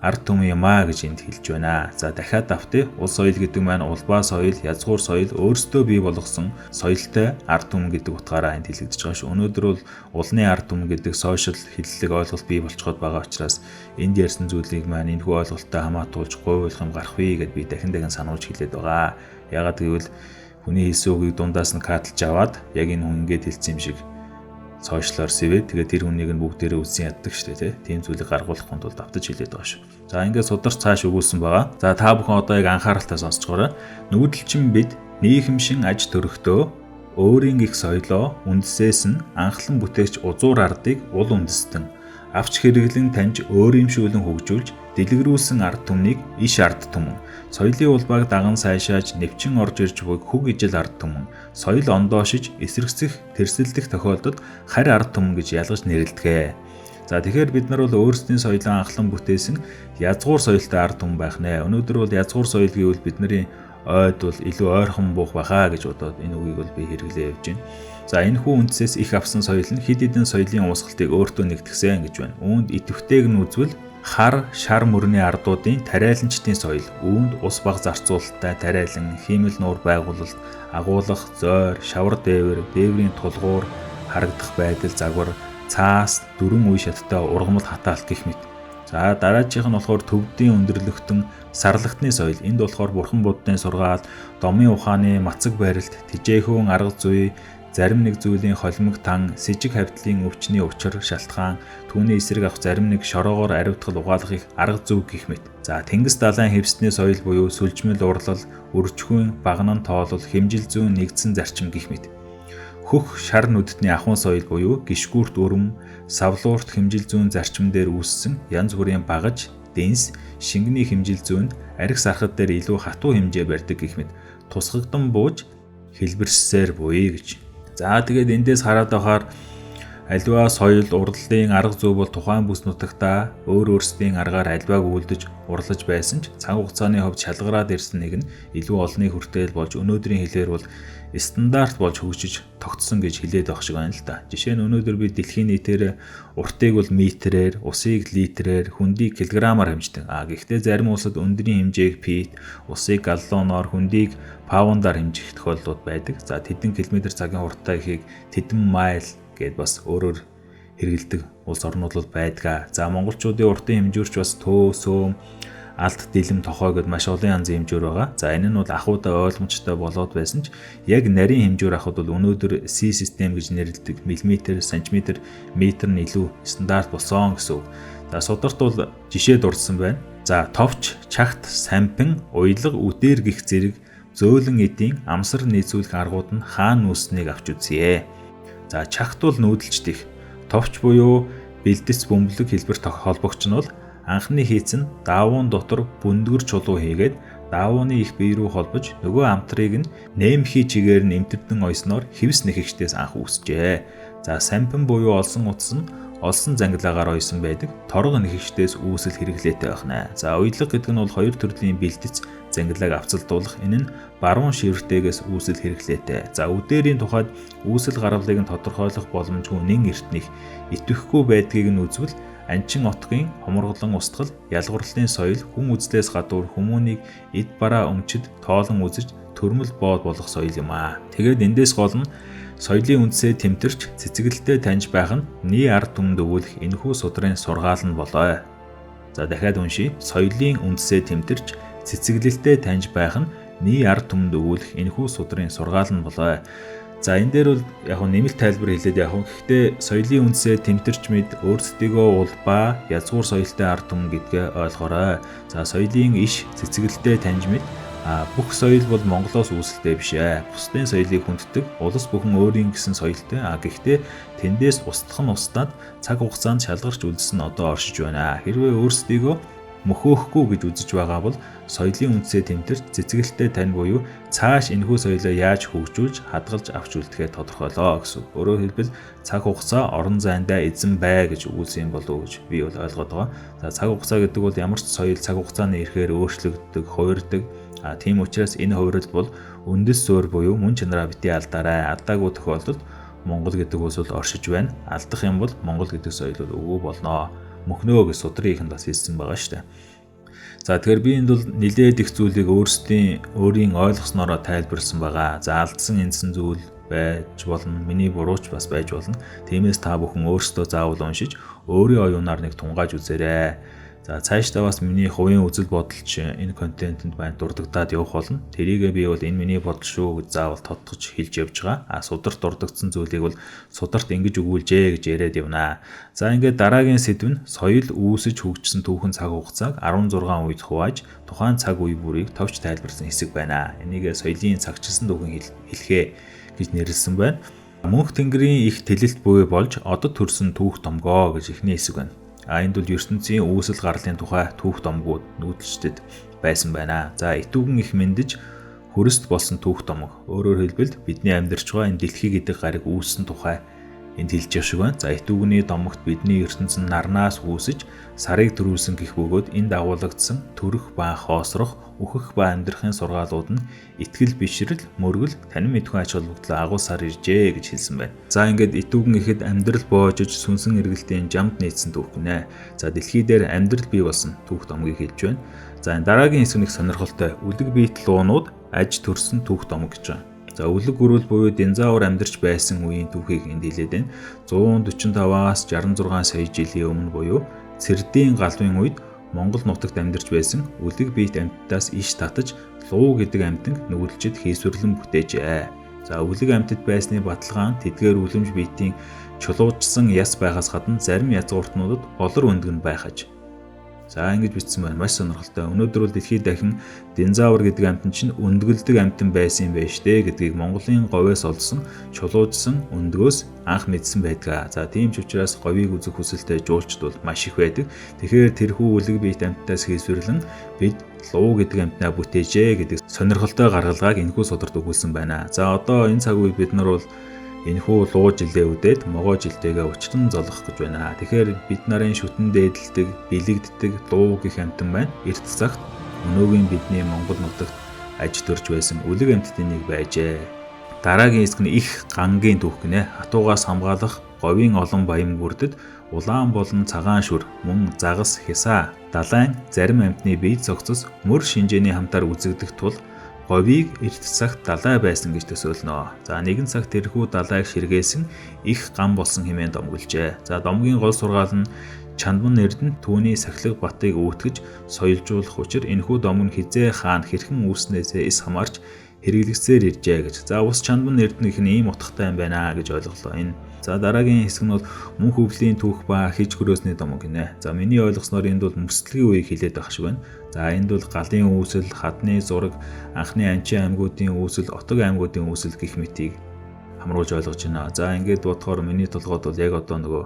ард түмэн юм а гэж энд хэлж байна. За дахиад давтъя. Улс соёл гэдэг маань улбаа соёл, язгуур соёл өөрсдөө бий болгосон соёлтой ард түмэн гэдэг утгаараа энд хэлэгдэж байгаа шүү. Өнөөдөр бол улны ард түмэн гэдэг сошиал хэллэг ойлголт бий болчиход байгаа учраас энд ярьсан зүйлийг маань энэхүү ойлголттой хамаатуулж гойвуулах юм гарах вэ гэд би дахин сануулж хэлээд байгаа. Ягаад гэвэл хүний хэлсэн үгийг дундаас нь катлж аваад яг энэ хүн ингэж хэлсэн юм шиг сошиалор сэвэд тэгээд тэр хүнийг нь бүгдээрээ үсэн яддаг шүү дээ тийм зүйлийг гаргуулахын тулд давтаж хэлээд байгаа шүү. За ингээд сударч цааш өгүүлсэн байгаа. За та бүхэн одоо яг анхааралтай сонсцгоорой. Нүүдэлчин бид нийгэмшин аж төрхтөө өөрийн их соёлоо үндэсээс нь анхлан бүтээгч узуур ардыг уул үндэстэн авч хэрэглэн таньж өөрөмшүүлэн хөгжүүлж дэлгэрүүлсэн ард түмнийг иш ард түмэн соёлын улбааг даган сайшааж нэвчин орж ирж буй хөг ижил ард түмэн соёл ондоошиж эсрэгцэх тэрсэлдэх тохиолдолд харь ард түмэн гэж ялгаж нэрлэдэг. За тэгэхээр бид нар бол өөрсдийн соёлоо анхлан бүтээсэн язгуур соёлтой ард түмэн байх нэ. Өнөөдөр бол язгуур соёл гэвэл бидний ойд бол илүү ойрхон буух байхаа гэж бодоод энэ үгийг бол би хэрэглээ явж байна. За энэ хүү үндсээс их авсан соёл нь хэд хэдэн соёлын уусгалтыг өөртөө нэгтгэсэн гэж байна. Үүнд идэвхтэйг нь үзвэл хар, шар мөрний ардуудын тариаланчдын соёл, үүнд ус баг зарцуулалттай тариалан, хиймэл нуур байгуулалт, агуулах, зойр, шавар дээвэр, дээврийн тулгуур, харагдах байдал, загвар, цаас, дөрвөн үе шаттай ургамал хатаалт гэх мэт. За дараачих нь болохоор төвдийн өндөрлөгтөн сарлагтны соёл. Энд болохоор бурхан буддын сургаал, домын ухааны мацаг барилт, тижээхүүн арга зүй, зарим нэг зүйлийн холимог тан, с жиг хавьтлын өвчний учир шалтгаан, түүний эсрэг авах зарим нэг шороогоор ариутгал угаалгах арга зүй гэх мэт. За тэнгис далайн хевсний соёл буюу сүлжмэл урлал, өрчхүүн, багнан тоолол, хэмжил зүйн нэгдсэн зарчим гэх мэт. Хөх шар нүдтний ахуйн соёл буюу гიშгүүрт өрөм, савлуурт хэмжил зүйн зарчим дээр үүссэн янз бүрийн багаж, дэнс, шингэний хэмжил зүйнд арх сархад дээр илүү хатуу хэмжээ барьдаг гэх мэт. Тусгагдан бууж хэлбэрсээр буй гэж. За тэгээд эндээс хараад байхаар аливаа соёл, урлагийн арга зүй бол тухайн бүс нутагтаа өөр өөрсдийн аргаар альвааг үйлдэж урлаж байсан ч цаг хугацааны хувьд шалгараад ирсэн нэг нь илүү олонний хүртэл болж өнөөдрийн хэлээр бол стандарт болж хөгжиж тогтсон гэж хэлээд байх шиг байна л да. Жишээ нь өнөөдөр би дэлхийн нийтээр уртыг бол метрээр, усыг литрээр, хүндийг килограммаар хэмждэг. Гэхдээ зарим улсад өндрийн хэмжээг фит, усыг галлоноор, хүндийг паундаар хэмжих тохиолдлууд байдаг. За тэдэн километр цагийн хурдтай ихийг тэдэн майл гэд бас өөрөөр хэрэгэлдэг улс орнууд бол байдаг. За монголчуудын уртын хэмжүүрч бас төө, сөөм, алт, дэлэм, тохой гэд маш олон янзын хэмжүүр байгаа. За энэ нь бол ахуйдаа ойлгомжтой болоод байсан ч яг нарийн хэмжүүр авахд бол өнөөдөр C систем гэж нэрлэдэг миллиметр, сантиметр, метр нь илүү стандарт болсон гэсэн үг. За сударт бол жишээ дурдсан байна. За товч, чагт, сампин, уйлаг, үдээр гих зэрэг зөөлөн эдийн амсар нийцүүлэх аргууд нь хаана үүснэгийг авч үзье. За чагт бол нүүдэлчдих. Товч буюу бэлдэц бөмбөлөг хэлбэр холбогч нь бол анхны хийцэн даавуун дотор бүндгэр чулуу хийгээд даавууны их бие рүү холбож нөгөө амтрыг нь нэмхий чигээр нь эмтэрдэн ойсноор хевс нэхэгчдээс анх үүсжээ. За сампин буюу олсон утас нь олсон зангилаагаар ойсон байдаг. Торго нэхэгчдээс үүсэл хэрэглээтэй байна. За уйлаг гэдэг нь бол хоёр төрлийн бэлдэц зангилааг авцалдуулах. Энэ нь баруун шивэртэйгээс үүсэл хэрэглээтэй. За үдээрийн тухайд үүсэл гаргалыг нь тодорхойлох боломжгүй нэн эртнийх итгэхгүй байдгийг нь үзвэл анчин отгын хоморглон устгал, ялгуурлын соёл, хүн үзлээс гадуур хүмүүнийг эд бараа өмчөд тоолон үзэж төрмөл бод болох соёл юм аа. Тэгээд эндээс гол нь соёлын үндсээ тэмтэрч цэцгэлтэй таньж байх нь nee ард түмэнд өгүүлэх энэхүү судрын сургаал нь болоо. За дахиад уншия. Соёлын үндсээ тэмтэрч цэцгэлтэй таньж байх нь nee ард түмэнд өгүүлэх энэхүү судрын сургаал нь болоо. За энэ дээр бол яг нэмэлт тайлбар хэлээд гэхдээ соёлын үндсээ тэмтэрч мэд өөрсдийгөө улбаа язгуур соёлтой ард түмэн гэдгээ ойлгоорой. За соёлын иш цэцгэлтэй таньж мэд бүх соёл бол Монголоос үүсэлтэй биш ээ. Бусдын соёлыг хүнддэг, улс бүхэн өөрийн гэсэн соёлтой. Гэхдээ тэндээс устдах нь устдаад цаг хугацаанд шалгарч үлдсэн одоо оршиж байна. Хэрвээ өөрсдийгөө мөхөөхгүй гэж үзэж байгаа бол соёлын үндсээ тэмтэрч цэцгэлтэй тань буюу цааш энэхүү соёлоо яаж хөгжүүлж хадгалж авч үлдэхээ тодорхойлоо гэсэн. Өөрөөр хэлбэл цаг хугацаа орон зайдаа эзэн бай гэж өгүүлсэн болов уу гэж би бол ойлгоод байгаа. За цаг хугацаа гэдэг бол ямар ч соёл цаг хугацааны ихээр өөрчлөгддөг, хувирдаг. Тийм учраас энэ хувирал бол үндэс суурь буюу мөн чанараа битгий алдаарай. Алдаагүй тохиолдолд Монгол гэдэг улс бол оршиж байна. Алдах юм бол Монгол гэдэг соёл бол өвөө болноо. Мөхнөө гэж судрын ихэнд бас хэлсэн байгаа шүү дээ. За тэгэхээр би энд бол нэлээд их зүйлийг өөрийн ойлгоснороо тайлбарлсан байгаа. За алдсан эндсэн зүйл байж болно. Миний бурууч бас байж болно. Тиймээс та бүхэн өөрсдөө заавал уншиж өөрийн оюунаар нэг тунгааж үзээрэй. За цаашдаа бас миний хувийн үзэл бодолч энэ контентэнд байна дурддагдаад явах болно. Тэрийгээ би бол энэ миний бодол шүү гэж заавал тодтогч хэлж явж байгаа. Сударт дурддагдсан зүйлийг бол сударт ингэж өгүүлжээ гэж яриад явнаа. За ингээд дараагийн сэдв нь соёл үүсэж хөгжсөн түүхэн цаг хугацааг 16 үед хувааж тухайн цаг үе бүрийг товч тайлбарсан хэсэг байна. Энийг соёлын цагчилсан түүхэн хэлхээ гэж нэрлсэн байна. Мөнх тэнгэрийн их тэлэлт буй болж одод төрсөн түүх томгоо гэж эхний хэсэг байна. Энд бол ертөнцийн үүсэл гарлын тухай түүх томгууд нүүдэлчдэд байсан байна. За итүүгэн их мэндэж хөрөст болсон түүх томог. Өөрөөр хэлбэл бидний амьдарч байгаа энэ дэлхий гэдэг гариг үүссэн тухай энд хэлж явах шиг байна. За итүүгний домогт бидний ертөнцийн нарнаас үүсэж сарыг төрүүлсэн гэх бөгөөд энд агуулгдсан төрөх ба хоосрох, үхэх ба амьдрахын сургаалууд нь итгэл бишрэл, мөргөл, танин мэдхүйн ач холбогдлоо агуулсаар иржээ гэж хэлсэн байна. За ингээд итүүгэн ихэд амьдрал боожж сүнсэн эргэлтийн жамд нийцсэн түүх гинэ. За дэлхий дээр амьдрал бий болсон түүх томгийг хэлж байна. За энэ дараагийн хэсэг нэг сонирхолтой үлэг биет луунууд аж төрсөн түүх томог гэж байна. За өвлөг гөрүүл буюу динозавр амьдарч байсан үеийн түүхийг энд хэлээд байна. 145-аас 66 сая жилийн өмнө буюу Цэрдийн галвын үед Монгол нутагт амьдарч байсан үлэг биет амьтдаас иш татаж луу гэдэг амьтанг нүүдэлчид хийсвэрлэн бүтээжээ. За үлэг амьтад байсны баталгаан тэдгээр үлэмж биетийн чулуужсан яс байгаас гадна зарим язгууртнуудад олор өндгөн байхаж. За ингэж бичсэн байна. Маш сонирхолтой. Өнөөдөр бол дэлхийд дахин динозавр гэдэг амьтан чинь өндгөлдөг амьтан байсан юм байна штэ гэдгийг Монголын говьоос олсон чулуужсан өндгөөс анх мэдсэн байдаг. За тийм ч учраас говийг үзэх хүсэлтэй жуулчд бол маш их байдаг. Тэгэхээр тэрхүү үлэг биет амьтдаас хийсвэрлэн бид луу гэдэг амьтнаа бүтээжээ гэдэг сонирхолтой гаргалгааг энэхүү сударт өгүүлсэн байна. За одоо энэ цаг үед бид нар бол энэхүү луу жилээ үдээд могоо жилтэйгээ өчтөн золгох гэж байна. Тэгэхээр бид нарын шүтэн дээдэлдэг, бэлэгддэг луу гэх амьтан байна. Эрт цагт өнөөгийн бидний Монгол нутагт аж төрж байсан үлэг амьтдын нэг байжээ. Дараагийн хэсэг нь их гангийн түүх гинэ. Хатуугаас хамгаалах говийн олон баян бүрдэд улаан болон цагаан шүр, мөн загас, хясаа, далайн зарим амьтны бие зогцос мөр шинжээний хамтаар үзэгдэх тул говийг эрт цагт далай байсан гэж төсөөлнө. За нэгэн цагт тэрхүү далайг ширгээсэн их ган болсон хэмээн домгилжээ. За домгийн гол сургаал нь Чандман Эрдэнэ түүний сахилга батыг өөтгөж соёлжуулах учир энэхүү дом нь хизээ хаан хэрхэн үүснээсээ эс хамаарч хэрэглэгсээр иржээ гэж. За ус Чандман Эрдэнэ их нь ийм утгатай юм байна гэж ойлголоо. Энэ за дараагийн хэсэг нь бол мөн хөвлийн түүх ба хиж хөрөөсний дом гинэ. За миний ойлгосноор энд бол мөслөгийн үеийг хэлээд байх шиг байна. За энд бол галын үүсэл, хадны зураг, анхны анчин аймагуудын үүсэл, отог аймагуудын үүсэл гэх мэтийг хамруулж ойлгож байна. За ингээд бодохоор миний толгойд бол яг одоо нөгөө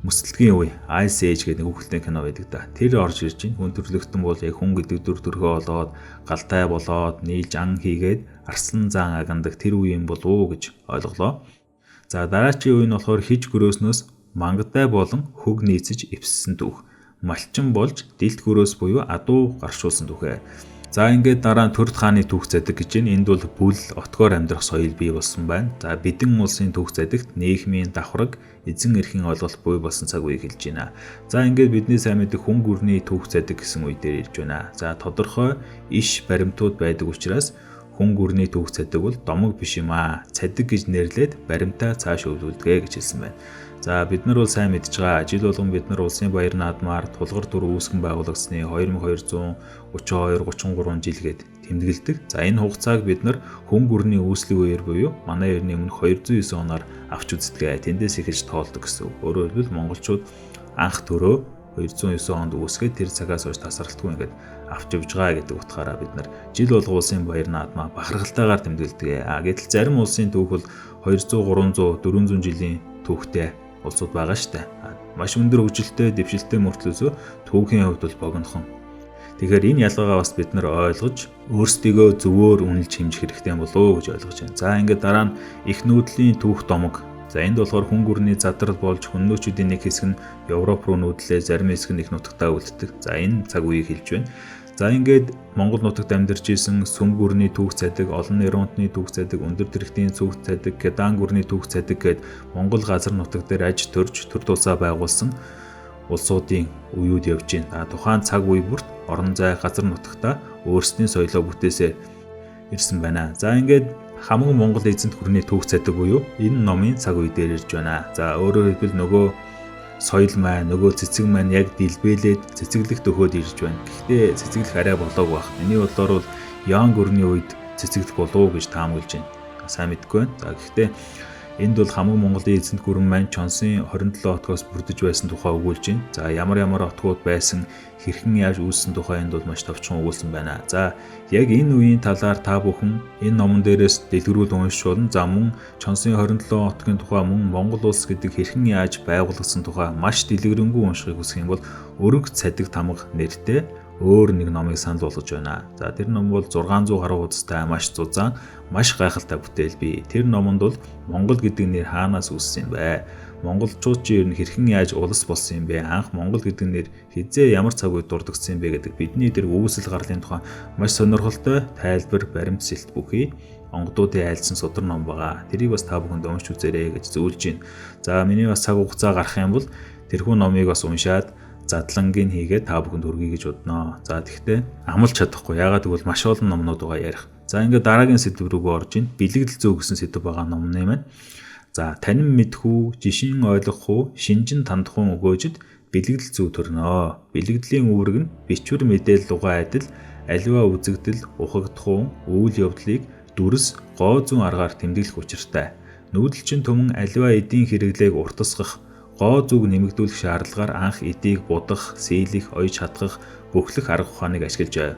мөслөгийн үе, Ice Age гэдэг хүүхэлдэйн кино байдаг да. Тэр орж ирж байна. Хүн төрлөختөн бол яг хүн гэдэг дүр төрхөө олоод, галтай болоод, нийлж ан хийгээд арслан зан агандаг тэр үеийн болов уу гэж ойлголоо. За дараачийн үе нь болохоор хиж гөрөөснөөс мангадтай болон хөг нийцэж эвссэн түүх. Малчин болж дэлт гөрөөс буюу адуу гаршуулсан түүхээ. За ингээд дараа нь Төрд хааны түүх задаг гэж байна. Энд бол бүл отгоор амьдрах соёл бий болсон байна. За Бидэн улсын түүх задагт нийгмийн давхраг, эзэн эрхийн ойлголт буй болсон цаг үеийг хэлж байна. За ингээд бидний сайн мэддэг хүн гүрний түүх задаг гэсэн үе дээр ирж байна. За тодорхой иш баримтууд байдаг учраас хүн гүрний түүх цадаг бол домог биш юм аа. Цадаг гэж нэрлээд баримтаа цааш өвлүүлдэг гэж хэлсэн байна. За бид нар бол сайн мэдж байгаа. Жил болгон бид нар улсын баяр наадмаар тулгар дүр үүсгэн байгуулагдсны 2232-33 жилгээд тэмдэглэдэг. За энэ хугацааг бид нар хүн гүрний үүслийн үеэр буюу манай эртний өмнө 209 оноор авч үздэг. Тэндээс эхэлж тоолдог гэсэн. Өөрөөр хэлбэл монголчууд анх төрөө 209 онд үүсгээд тэр цагаас хойш тасралтгүй ингээд авч явж байгаа гэдэг утгаараа бид нар жил болго улсын баяр наадмаа бахархалтайгаар тэмдэглэдэг. Гэтэл зарим улсын түүх бол 200, 300, 400 жилийн түүхтэй улсууд байгаа штэ. Маш өндөр хөгжилтэй, дэвшилтэй мөртлөөсөө түүхийн хувьд бол богинохон. Тэгэхээр энэ ялгаагаа бас бид нар ойлгож өөрсдийгөө зөвөөр үнэлж хэмжих хэрэгтэй болов уу гэж ойлгож байна. За ингээд дараа нь их нүүдлийн түүх домог. За энд болохоор хүн гүрний задрал болж хөннөөчүүдийн нэг хэсэг нь Европ руу нүүдлээ, зарим хэсэг нь их нутагтаа үлддэг. За энэ цаг үеийг хэлж байна. За ингээд Монгол нутагт амьдарч исэн сүм гүрний түүх цадаг, олон нэрунтны түүх цадаг, өндөр тэрэгтийн түүх цадаг, Кедан гүрний түүх цадаг гэд Монгол газар нутаг дээр аж төрж төр тусаа байгуулсан улсуудын үеуд явж байна. Тухайн цаг үе бүрт орон зай газар нутагта өөрсдийн соёлоо бүтээсээр ирсэн байна. За ингээд хамаг Монгол эзэнт гүрний түүх цадаг буюу энэ номын цаг үе дээр ирж байна. За өөрөөр хэлбэл нөгөө соёл маань, нөгөө цэцэг маань яг дэлбэлээд цэцэглэгт өгөөд ирж байна. Гэхдээ цэцэглэх арай болоогүй байх. Миний бодлоор бол Ян гүрний үед цэцэглэх болов уу гэж таамаглаж байна. Сайн мэдэхгүй байна. За гэхдээ энд бол хамаг Монголын эзэнт гүрэн маань Чонсын 27 отгоос бүрдэж байсан тухай өгүүлж байна. За ямар отгууд байсан, хэрхэн яаж үүссэн тухай энд бол маш товчхон өгүүлсэн байна. За яг энэ үеийн талаар та бүхэн энэ номон дээрээс дэлгэрүүл уншиж болно. За мөн Чонсын 27 отгийн тухай, мөн Монгол улс гэдэг хэрхэн яаж байгуулагдсан тухай маш дэлгэрэнгүй уншихыг хүсэх юм бол Өрөг цадаг тамга нэртэй өөр нэг номыг санал болгож байна. За тэр ном бол 600 гаруй хуудастай, маш зузаан, маш гайхалтай бүтээл бий. Тэр номонд бол Монгол гэдэг нэр хаанаас үүссэн юм бэ? Монголчууд ч ер нь хэрхэн яаж улс болсон юм бэ? Анх Монгол гэдэг нэр хизээ ямар цаг үед дурдгдсан юм бэ гэдэг бидний тэр үүсэл гарлын тухай маш сонирхолтой тайлбар, баримт сэлт бүхий онгодуудын айлсан судар ном байгаа. Тэрийг бас та бүхэнд уншиж үзээрэй гэж зөвлөж байна. За миний бас цаг хугацаа гарах юм бол тэрхүү номыг бас уншаад задлангийн хийгээд та бүхэнд хүргэе гэж бодноо. За тэгтээ амлж чадахгүй. Яагаад гэвэл маш олон номнууд байгаа ярих. За ингээд дараагийн сэдв рүү орж ийн. Бэлэгдэл зүй гэсэн сэдв байгаа номны маань. За танин мэдхүү, жишин ойлгох уу, шинжин тандах уу өгөөжид бэлэгдэл зүй төрнөө. Бэлэгдлийн үүрэг нь бичвэр мэдээлэл угаа адил аливаа үзэгдэл, ухагдах уу, үйл явдлыг дүрс, гоо зүүн аргаар тэмдэглэх учиртай. Нүүдэлчин түмэн аливаа эдийн хэрэглээг уртасгах, гоо зүг нэмэгдүүлэх шаардлагаар анх эдийг будах, сийлэх, ойж хатгах, бөхлөх арга ухааныг ашиглаж байв.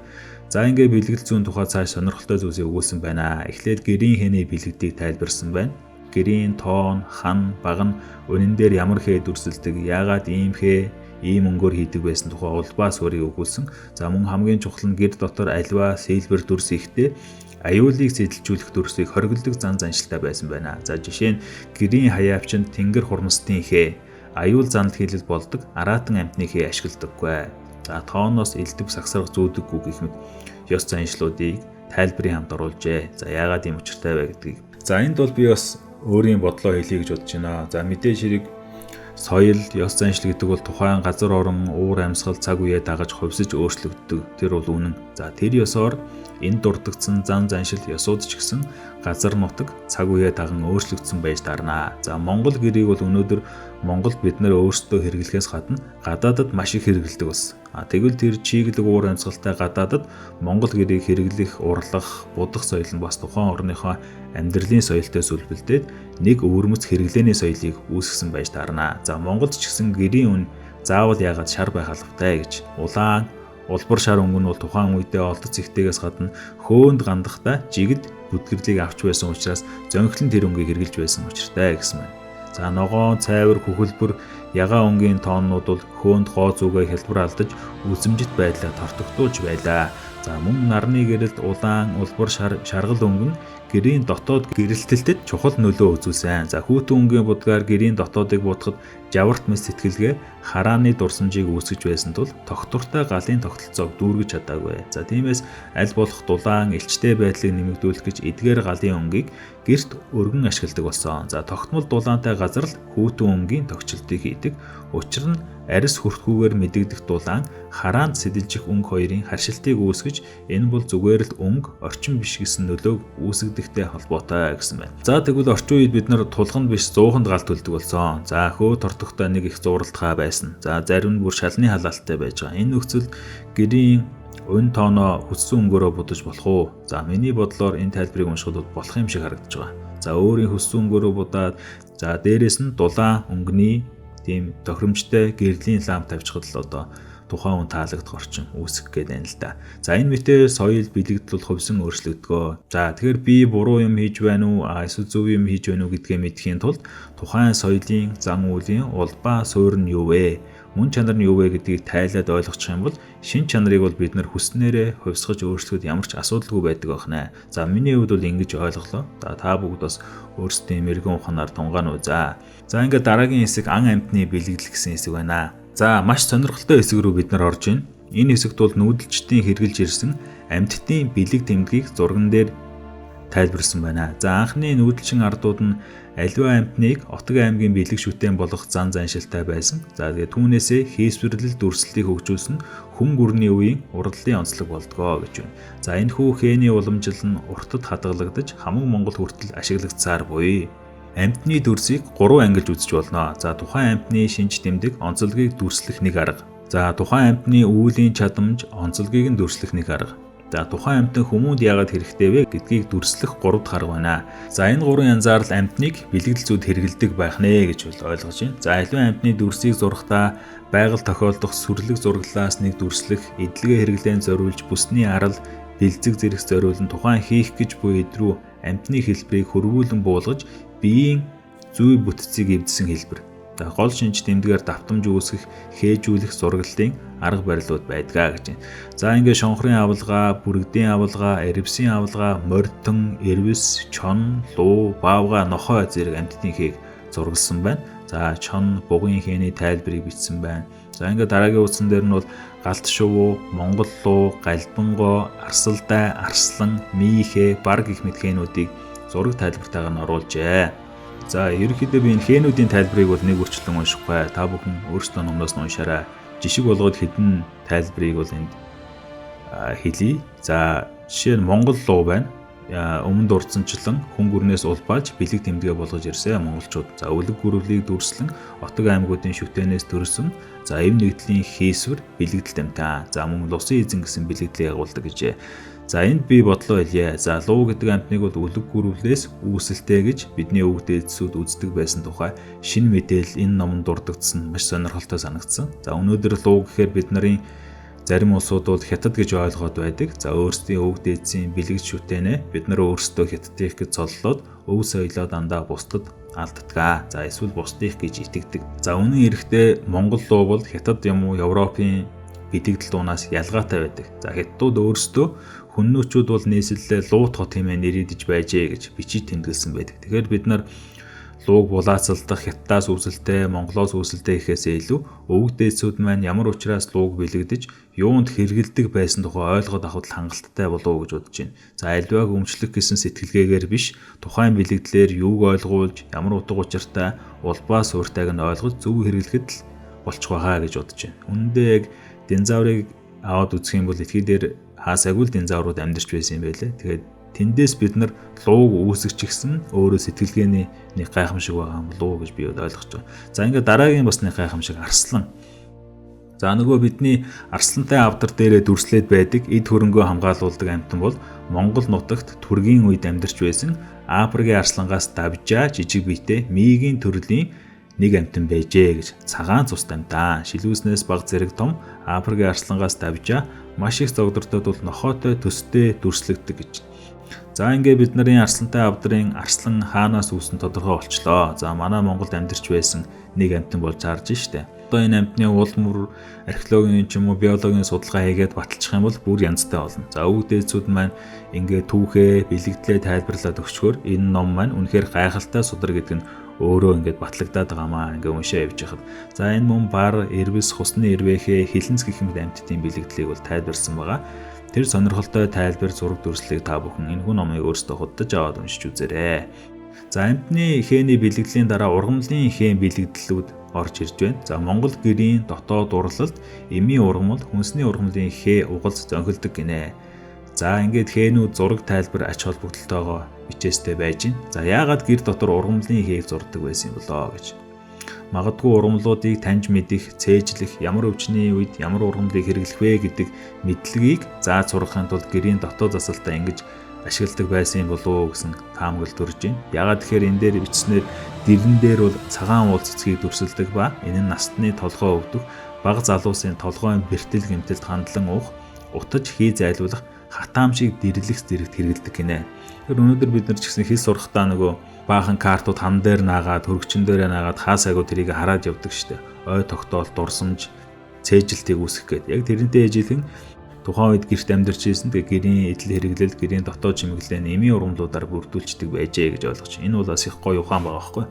За ингээд бэлэгдэл зүйн тухай цааш сонирхолтой зүйлсийг өгүүлсэн байна. Эхлээд гэрийн хэний бэлэгдийг тайлбарсан байна. Гэрийн тоон, хан, баг нь үнэн дээр ямар хээ дүрсэлдэг, яагаад ийм хээ, ийм өнгөөр хийдэг байсан тухай улбаа суурийг өгүүлсэн. За мөн хамгийн чухал нь гэр дотор аливаа сэлбэр дүрс ихтэй аюулыг сэтэлжүүлэх дүрсийг хориглдог зан заншилтай байсан байна. За жишээ нь гэрийн хаяавчинд тэнгэр хурмастын хээ, аюул занал хийлэл болдог араатан амтны хээ ашигладаггүй. За тооноос элдв сагсарах зүүдэггүй гэх мэт ёс заншлуудыг тайлбарын хамт оруулжээ. За яагаад ийм учиртай вэ гэдгийг. За энд бол би бас өөрийн бодлоо хэлье гэж бодож байна. За мэдээж хэрэг соёл, ёс заншил гэдэг бол тухайн газар орон, уур амьсгал цаг үеэ дагаж хувьсаж өөрчлөгддөг. Тэр бол үнэн. За тэр ёсоор энд дурддагдсан зан заншил ёсууд ч гэсэн газар нутаг цаг үеэ даган өөрчлөгдсөн байж дарнаа. За Монгол гэрийг бол өнөөдөр Монголд бид нэр өөрсдөө хэрэглэхээс гадна гадаадад маш их хэрэглэдэг болсон. Тэгвэл тэр чиглэг уур амьсгалтай гадаадад Монгол гэрийг хэрэглэх, урлах, будах соёл нь бас тухайн орныхоо амьдралын соёлтой сүлбэлдээд нэг өвөрмөц хэрэглээний соёлыг үүсгэсэн байж таарна. За Монголд ч гэсэн гэрийн үн заавал яагаад шар байх албатай гэж. Улаан, улбар шар өнгө нь бол тухайн үедээ олдоц ихтэйгээс гадна хөөнд гандахтай жигд бүтгэрлийг авч байсан учраас зөнхлөн тэр өнгийг хэрэгжилж байсан учиртай гэсэн байна. За ногоон, цайвар, хөхөлбөр, ягаан өнгийн тооннууд бол хөөнд гоо зүгээ хэлбэр алдаж үзэмжит байдлаа тортогдуулж байлаа. За мөн нарны гэрэлд улаан, улбар шаргал өнгө нь гэрийн дотоод гэрэлтэлтэд чухал нөлөө үзүүлсэн. За хүүтэн өнгийн будгаар гэрийн дотоодыг будахад жаварт мэс сэтгэлгээ харааны дурсамжийг үүсгэж байсан тул тогтвортой галын тогтолцоог дүүргэж чадаагүй. За тиймээс аль болох дулаан, элчтэй байдлыг нэмэгдүүлэх гэж эдгээр галын өнгийг гэрт өргөн ашигладаг болсон. За тогтмол дулаантай газар л хүүтэн өнгийн тогтчлтыг хийдэг. Учир нь арьс хүрхгүйгээр мэдэгдэх дулаан хараанд сэтэлжих өнгө хоёрын харшилтыг үүсгэж энэ бол зүгээр л өнгө орчин биш гэсэн нөлөөг үүсгэдэгтэй холбоотой гэсэн байна. За тэгвэл орчин үед бид нар тулганд биш 100-нд галт төлдөг болсон. За хөө тортогтой нэг их зуралтгаа байсан. За зарим нь бүр шалны халаалттай байж байгаа. Энэ нөхцөл гэрийн өн тооноо хүссэн өнгөөрөө будаж болох уу? За миний бодлоор энэ тайлбарыг уншихад болох юм шиг харагдаж байгаа. За өөрийн хүссэн өнгөөрөө будаад за дээрэс нь дулаан өнгөний тийм тохиромжтой гэрлийн лам тавьчихад л одоо тухайн хүн таалагдах орчин үүсэх гээд байна л да. За энэ мэтээр соёл бэлэгдэл бол хувьсан өөрчлөгдгөө. За тэгэхээр би буруу юм хийж байна уу, эсвэл зөв юм хийж байна уу гэдгээ мэдхийн тулд тухайн соёлын зан үйлийн улбаа суурь нь юу вэ? Мөн чанар нь юу вэ гэдгийг тайлаад ойлгочих юм бол шин чанарыг бол бид нар хүснээрээ хувьсгаж өөрчлөхөд ямар ч асуудалгүй байдаг байна. За миний хувьд бол ингэж ойлголоо. За та бүгд бас өөрсдийн мэрэгэн ухаанаар тунгаана уу. За ингээд дараагийн хэсэг ан амьтны бэлэгдэл гэсэн хэсэг байна. За маш сонирхолтой хэсэг рүү бид нар орж ийн. Энэ хэсэгт бол нүүдэлчдийн хэрэгжилж ирсэн амьтдын бэлэг тэмдгийг зурган дээр тайлбарсан байна. За анхны нүүдэлчин ардууд нь аливаа амьтныг Отог аймгийн бэлэг шүтэн болох зан заншилтай байсан. За тэгээд түүнээсээ хийсвэрлэл дүрслэлийг хөгжүүлсэн хүн гүрний үеийн урдлын онцлог болдгоо гэж байна. За энэ хүү хээний уламжил нь уртад хадгалагдаж хамаг Монгол хүртэл ашиглагдсаар буй. Амьтны дүрсийг 3 ангилж үзэж болно. За тухайн амьтны шинж тэмдэг онцлогийг дүрслэх нэг арга. За тухайн амьтны үүлийн чадамж онцлогийг нь дүрслэх нэг арга. За тухайн амьтан хүмүүнд яагаад хэрэгтэй вэ гэдгийг дүрслэх 3 дахь арга байна. За энэ 3 янзаар л амьтныг бэлэгдэл зүйд хэрэгэлдэг байх нэ гэж ойлгож байна. За аливаа амьтны дүрсийг зурхдаа байгаль тохиолдох сүрлэг зураглалаас нэг дүрслэх, эдлэгээ хэрэглээнд зориулж бүсний арал, бэлзэг зэрэг зориулан тухайн хийх гэж буй эд рүү амьтны хэлбэрийг хөрвүүлэн буулгаж биеийн зүй бүтцийг эвдсэн хэлбэр. За гол шинж тэмдгээр давтамж үүсгэх, хээжүүлэх зураглалын арга барилуд байдгаа гэж байна. За ингээд шонхрын авалгаа, бүрэгдийн авалгаа, эрвсийн авалгаа, морьтон, эрвс, чон, луу, баавга, нохой зэрэг амьтдын хээг зургалсан байна. За чон, бугын хээний тайлбарыг бичсэн байна. За ингээд дараагийн утсан дээр нь бол галт шувуу, монгол луу, галбангоо, арсалдай, арслан, мийхэ, бар гэх мэт хээнүүдийг зураг тайлбартайгаар нь оруулжээ. За ерөнхийдөө би энэ хээнүүдийн тайлбарыг бол нэг үрчлэн уншихгүй. Та бүхэн өөрсдөө номноос нь уншаарай. Жишг болгоод хэдэн тайлбарыг бол энд хэлье. За жишээ нь монгол луу байна. өмнө дурдсанчлан хүн гүрнээс улбааж бэлэг тэмдэгэ болгож ирсэн монголчууд. За өлөг гүрвлийг дүүрслэн отог аймагуудын шүтэнээс төрсөн эв нэгдлийн хийсвэр бэлэгдэл тамтаа. За мөн лусын эзэн гэсэн бэлэгдлийг агуулдаг гэжээ. За энд би бодлоо хэлье. За луу гэдэг амьтныг бол өлөг гүрвлээс үүсэлтэй гэж бидний өвөг дээдсүүд үздэг байсан тухай шинэ мэдээлэл энэ номонд дурддагдсан маш сонирхолтой санагдсан. За өнөөдөр луу гэхээр бид нарын зарим улсууд бол хятад гэж ойлгоод байдаг. За өөрсдийн өвөг дээдсийн бэлэгд шүтэнэ бид нар өөрсдөө хятадих гэж цоллоод өв соёлоо дандаа бусдад алддаг. За эсвэл бусдыг гэж итгэдэг. За үнэн эрэхтэй Монгол луу бол хятад юм уу Европын бэлэгдэл дуунаас ялгаатай байдаг. За хятадууд өөрсдөө хүннүүчүүд бол нийслэлээ луут хот хэмээн нэрийдэж байжээ гэж бичиж тэмдэглэсэн байдаг. Тэгэхээр бид нар лууг булаацалдах хятадаас үүсэлтэй, Монголоос үүсэлтэй гэхээсээ илүү өвөг дээдсүүд маань ямар учраас лууг бэлэгдэж, юунд хэрэгэлдэг байсан тухай ойлгоод авахд хангалттай болов уу гэж бодож байна. За альвааг өмчлөх гэсэн сэтгэлгээгээр биш, тухайн бэлэгдлэр юуг ойлгуулж, ямар утга учиртай, улбаа сууртайг нь ойлгож зөв хэрэглэхэд л болчих واخаа гэж бодож байна. Үүндээ яг динозаврыг аваад үзэх юм бол этхий дээр хаасаагүй л динозаврууд амьдарч байсан юм байлээ. Тэгээд тэндээс бид нар лууг үүсгэж гисэн өөрөө сэтгэлгээний нэг гайхамшиг байгаа юм болов уу гэж би ойлгож байгаа. За ингээд дараагийн бас нэг гайхамшиг арслан. За нөгөө бидний арслантай авдар дээрээ дүрслээд байдаг эд хөрөнгөө хамгаалуулдаг амьтан бол Монгол нутагт түргийн үед амьдарч байсан Африкийн арслангаас давжаа жижиг биетэй мигийн төрлийн нэг амьтан байжээ гэж цагаан цус амьтаа. Шилүүснээс баг зэрэг том Африкийн арслангаас давжаа маш их зогдортод бол нохойтой төстэй дүрслэгдэг гэж. За ингээд бид нарын арслантай авдрын арслан хаанаас үүсэн тодорхой болчлоо. За манай Монголд амьдарч байсан нэг амьтан болж харж штэ. Одоо энэ амьтны уул мөр археологийн ч юм уу биологийн судалгаа хийгээд баталчих юм бол бүр янзтай болно. За өвөг дээдсүүд маань ингээд түүхээ бэлэгдлээ тайлбарлаад өгчхөөр энэ ном маань үнэхээр гайхалтай судар гэдэг нь өөрөө ингээд батлагдаад байгаамаа ингээд уншаа явж байхад. За энэ мөн бар, эрвэс, хусны эрвэхээ, хилэнц гэх мэт амьтдын бэлэгдлийг бол тайлбарсан байгаа. Тэр сонирхолтой тайлбар зураг дүрслэлийг та бүхэн энэ номыг өөрсдөө худалдаж аваад уншиж үзээрэй. За амьтны хээний бэлэгдлийн дараа ургамлын хээн бэлэгдлүүд орж ирж байна. За Монгол гэрийн дотоод урлалд эмийн ургамал, хүнсний ургамлын хээ угалз зөнхөлдөг гинэ. За ингээд хээнүүд зураг тайлбар ач холбогдолтойгоо бичээстэй байж гин. За яагаад гэр дотор ургамлын хээг зурдаг байсан юм болоо гэж. Магадгүй ургамлуудыг таньж мэдэх, цээжлэх, ямар өвчний үед ямар ургамлыг хэрэглэх вэ гэдэг мэдлэгийг зааж сургахын тулд гэрийн дотоод засалтаа ингэж ашигладаг байсан юм болов уу гэсэн таамаглал төрж байна. Ягаад тэгэхээр энэ дээр бичснээр дэрэн дээр бол цагаан уул цэцгийг дүрсэлдэг ба энэ нь настны толгой өвдөх, бага залуусын толгойн бэртэл гэмтэлд хандлан уух, утаж хий зайлуулах хатаам шиг дэрлэгс зэрэгт хэрэгэлдэг гинэ. Тэгэхээр өнөөдөр бид нар ч гэсэн хэл сурахтаа нөгөө баахан картууд хан дээр наагаад хөргөчн дээрээ наагаад хаасаагүй тэрийг хараад явдаг штэ. Ой тогтоол дурсамж цээжилтийг үүсгэх гээд яг тэрнтэй ээжийнхэн тухайн үед гэрт амьдарч ирсэн. Тэгээ гэрийн эдэл хэрэглэл, гэрийн дотоод чимэглэлээ эмийн ургамлуудаар бүрдүүлждэг байжээ гэж ойлгож. Энэ бол бас их гоё ухаан байгаа байхгүй.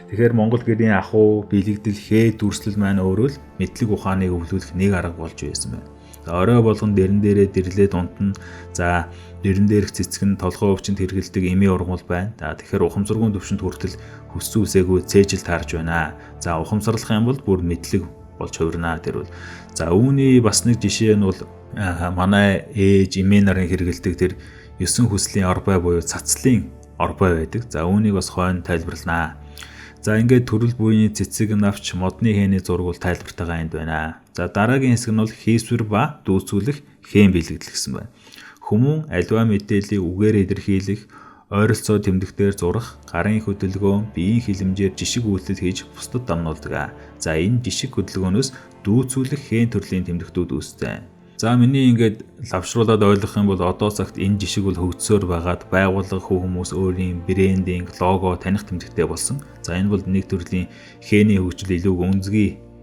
Тэгэхээр Монгол гэрийн ахуй, бэлэгдэл, хээ дүрслэл маань өөрөө л мэдлэг ухааныг өвлүүлэх нэг арга болж байсан байна. Орой болгон дэрэн дээрээ дэрлээд унтна. За дэрэн дээрх цэцэг нь толгой өвчнөд хэрэгэлдэг эмийн ургамал байна. За тэгэхээр ухамсаргүйн төвшөнд хүртэл хүссэн үсээгүй цээжил таарж байна. За ухамсарлах юм бол бүр мэдлэг болж хувирнаа тэр бол. За үүний бас нэг жишээ нь бол манай ээж эмээ нарын хэрэгэлдэг тэр 9 хүслийн орбой буюу цацлын орбой байдаг. За үүнийг бас хойно тайлбарланаа. За ингээд төрөл буйны цэцэг навч модны хээний зураг бол тайлбартайгаа энд байна. За дараагийн хэсэг нь бол хийсвэр ба дүүцүүлэх хээн бэлэгдэл гэсэн байна. Хүмүүн аливаа мэдээллийг үгээр илэрхийлэх, ойролцоо тэмдэгтээр зурах, гарын хөдөлгөөн, биеийн хилэмжээр жишг үйлдэл хийж бусдад дамнуулдаг. За энэ жишг хөдөлгөөнөөс дүүцүүлэх хээн төрлийн тэмдэгтүүд үүсдэг. За миний ингээд лавшруулаад ойлгох юм бол одоо цагт энэ жишг бол хөгжсөөр байгаад байгууллага хүмүүс өөрийн брендинг, лого таних тэмдэгтэй болсон. За энэ бол нэг төрлийн хээний хөгжил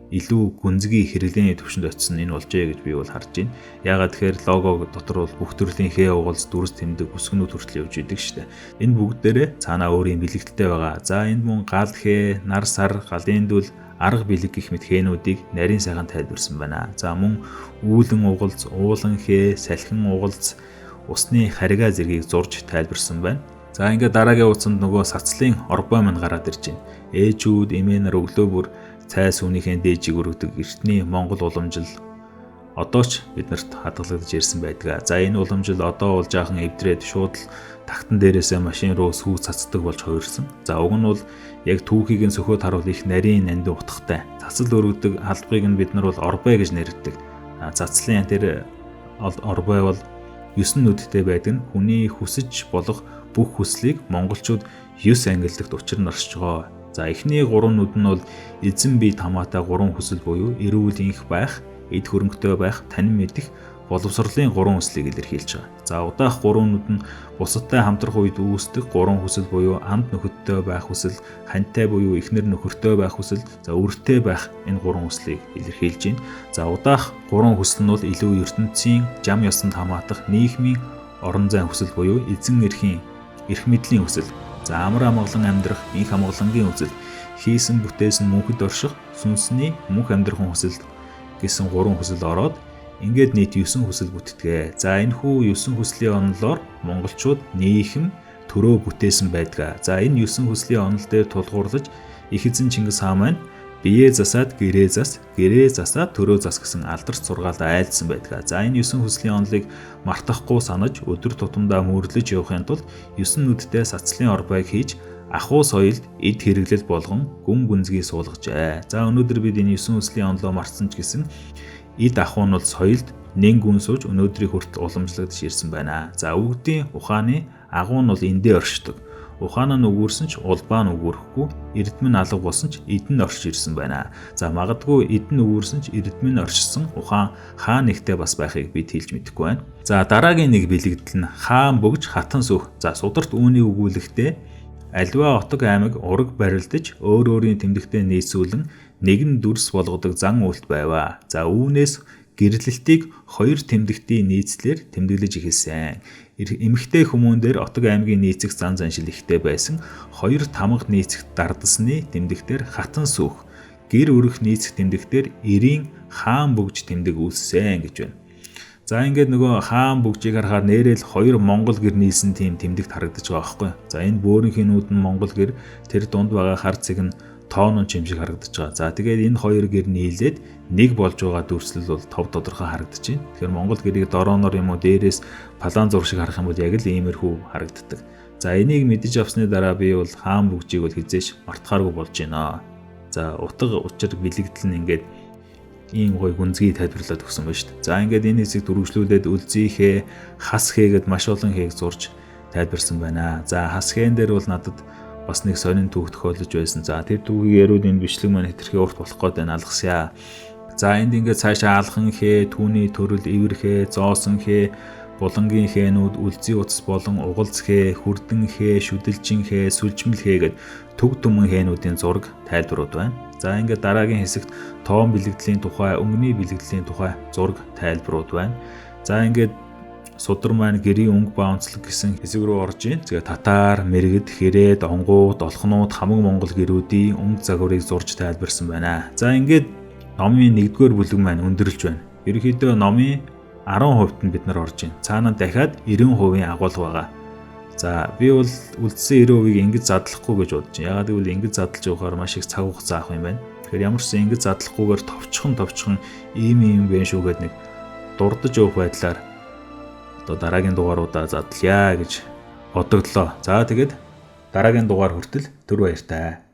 илүү гүнзгий хэрэглээний төвшөнд очисон энэ болжээ гэж би бол харж байна. Яагаад тэгэхээр лого дотор бол бүх төрлийн хээ угалз, дүрс тэмдэг, бүсгнүүд хүртэл явж идэг шүү дээ. Энэ бүгдээрээ цаанаа өөрийн бэлэгдэлтэй байгаа. За энд мөн гал хээ, нар сар, галын дүл, арга бэлэг гэх мэт хээнүүдийг нарийн сайхан тайлбарсан байна. За мөн үүлэн угалз, уулан хээ, салхин угалз, усны харьгаа зэргийг зурж тайлбарсан байна. За ингээд дараагийн утсанд нөгөө сацлын орбой мань гараад ирж байна. Ээжүүд, эмээ нар өглөө бүр цай сүнийхээ дээжийг өргөдөг эртний Монгол уламжил одоо ч биднэрт хадгалагдаж ирсэн байдаг. За энэ уламжил одоо бол жаахан эвдрээд шууд л тагтан дээрээсээ машин руу сүү цацдаг болж хувирсан. За уг нь бол яг түүхийг нь сөхөөд харуул их нарийн нандин утгатай. Цацал өргөдөг албыг нь бид нар бол орбай гэж нэрддэг. Цацлын тэр орбай бол 9 нүдтэй байдаг нь хүний хүсэж болох бүх хүслийг монголчууд 9 ангилдагт учир нь оршиж байгаа. За эхний 3 нүд нь бол эзэн бие тамаатай 3 хүсэл буюу эрүүл инх байх, эд хөрөнгөтэй байх, танин мэдэх, боловсролын 3 хүслийг илэрхийлж байгаа. За удаах 3 нүд нь бусадтай хамтрах үед үүсдэг 3 хүсэл буюу амд нөхөдтэй байх хүсэл, ханьтай буюу эхнэр нөхөртэй байх хүсэл, за өртөө байх энэ 3 хүслийг илэрхийлж байна. За удаах 3 хүсэл нь бол илүү ертөнцийн жам ёсонд хамаатах нийгмийн орон зайн хүсэл буюу эзэн эрхийн эрх мэдлийн хүсэл. За амар амгалан амьдрах инх амгалангийн хүсэл, хийсэн бүтээсэн мөнхөд орших сүнсний мөнх амьдрахын хүсэл гэсэн 3 хүсэл ороод ингээд нийт 9 хүсэл бүтдэг. За энэ хүү 9 хүслийн онолоор монголчууд нийхэм төрөө бүтээсэн байдаг. За энэ 9 хүслийн онол дээр тулгуурлаж их эзэн Чингис хаан маань бие засаад гэрээ зас, гэрээ засаад төрөө зас гэсэн алдарч сургаалаа айлдсан байдаг. За энэ 9 хүслийн онолыг мартахгүй санаж өдөр тутамдаа мөрлөж явахын тулд 9 нүдтэй сацлын орбайг хийж ахуй соёлд эд хэрэглэл болгон гүн гүнзгий суулгажээ. За өнөөдөр бид энэ 9 хүслийн онолоо мартсан ч гэсэн эд ахуй нь бол соёлд нэн гүн сууж өнөөдрийг хүртэл уламжлагдаж ирсэн байна. За өвгдийн ухааны агуу нь бол эндээ оршдог. Ухаан нь өгүүлсэн ч улбаа нь өгөөрөхгүй, эрдэмэн алга болсон ч эдэн оршиж ирсэн байна. За магадгүй эдэн өгүүлсэн ч эрдэмэн оршсон ухаан хаан нэгтэй бас байхыг бид хэлж мэдэхгүй байна. За дараагийн нэг бэлэгдэл нь хаан бөгж хатан сүх. За сударт үүнийг өгүүлэхдээ альва отог аймаг ураг барилдаж өөр өөрийн тэмдэгтээ нийцүүлэн нэгэн дүрс болгодог зан үйлт байваа. За үүнээс гэрлэлтийг 2 тэмдэгтийн нийцлэр тэмдэглэж эхэлсэн. Эмэгтэй хүмүүн дээр отог аймгийн нийцэх зан заншил ихтэй байсан. 2 тамга нийцэх дардсны тэмдэгтэр хатан сүх, гэр өрөх нийцэх тэмдэгтэр эрийн хаан бөгж тэмдэг үүссэн гэж байна. За ингээд нөгөө хаан бөгжийг харахаар нэрэл 2 монгол гэр нийлсэн тийм тэмдэгт харагдаж байгаа байхгүй. За энэ бөөрийнхээ нүүд нь монгол гэр, тэр дунд байгаа хар цэг нь тоонон чим шиг харагдаж байгаа. За тэгээд энэ 2 гэр нийлээд нэг болж байгаа дүрслэл бол тов тодорхой харагдаж байна. Тэгэхээр монгол гэрийг дорооноор юм уу дээрээс палан зураг шиг харах юм бол яг л иймэрхүү харагддаг. За энийг мэдэж авсны дараа би бол хаан бөгжийг бол хизээш мартахааргүй болж байна. За утга учир бэлэгдэл нь ингээд ийм гой гүнзгий тайлбарлаад өгсөн байна шүү дээ. За ингээд энэ хэсэг дөрвөлжлүүлээд үлзийхээ, хас хээгээд маш олон хээг зурж тайлбарсан байна. За хас хээн дээр бол надад бас нэг сонин түүх тохиолдож байсан. За тэр түүхийг яриуд энэ бичлэг маань хэтэрхий урт болох гээд байна, алгасъя. За энд ингээд цаашаа алхан хээ, түүний төрөл ивэр хээ, зоосон хээ, булангийн хээнүүд, үлзий утас болон угалц хээ, хүрдэн хээ, шүдэлжин хээ, сүлжмэл хээ гэд төг түмэн хээнүүдийн зураг тайлбарууд байна. За ингээд дараагийн хэсэгт тоон бэлэгдлийн тухай, өнгөний бэлэгдлийн тухай зураг тайлбарууд байна. За ингээд судар маань гэрийн өнгө ба онцлог гэсэн хэсэг рүү орж ийн. Тэгээ татар, мэргэд, хэрээд, онгууд, олхнууд, хамаг монгол гэрүүдийн өнгө загварыг зурж тайлбарсан байна. За ингээд номын 1-р бүлэг маань өндөрлж байна. Ерөнхийдөө номын 10% нь бид нар орж ийн. Цаана дахиад 90% агуулга байгаа. За би бол үлдсэн 90%-ийг ингэж задлахгүй гэж бодож байна. Ягаад гэвэл ингэж задлж явахаар маш их цаг хугацаа авах юм байна. Тэгэхээр ямар ч ингэж задлахгүйгээр товчхон ийм байх шүү гэдэг нэг дурдж явах байдлаар одоо дараагийн дугааруудаа задлъя гэж бодогдлоо. За тэгээд дараагийн дугаар хүртэл түр баяртай.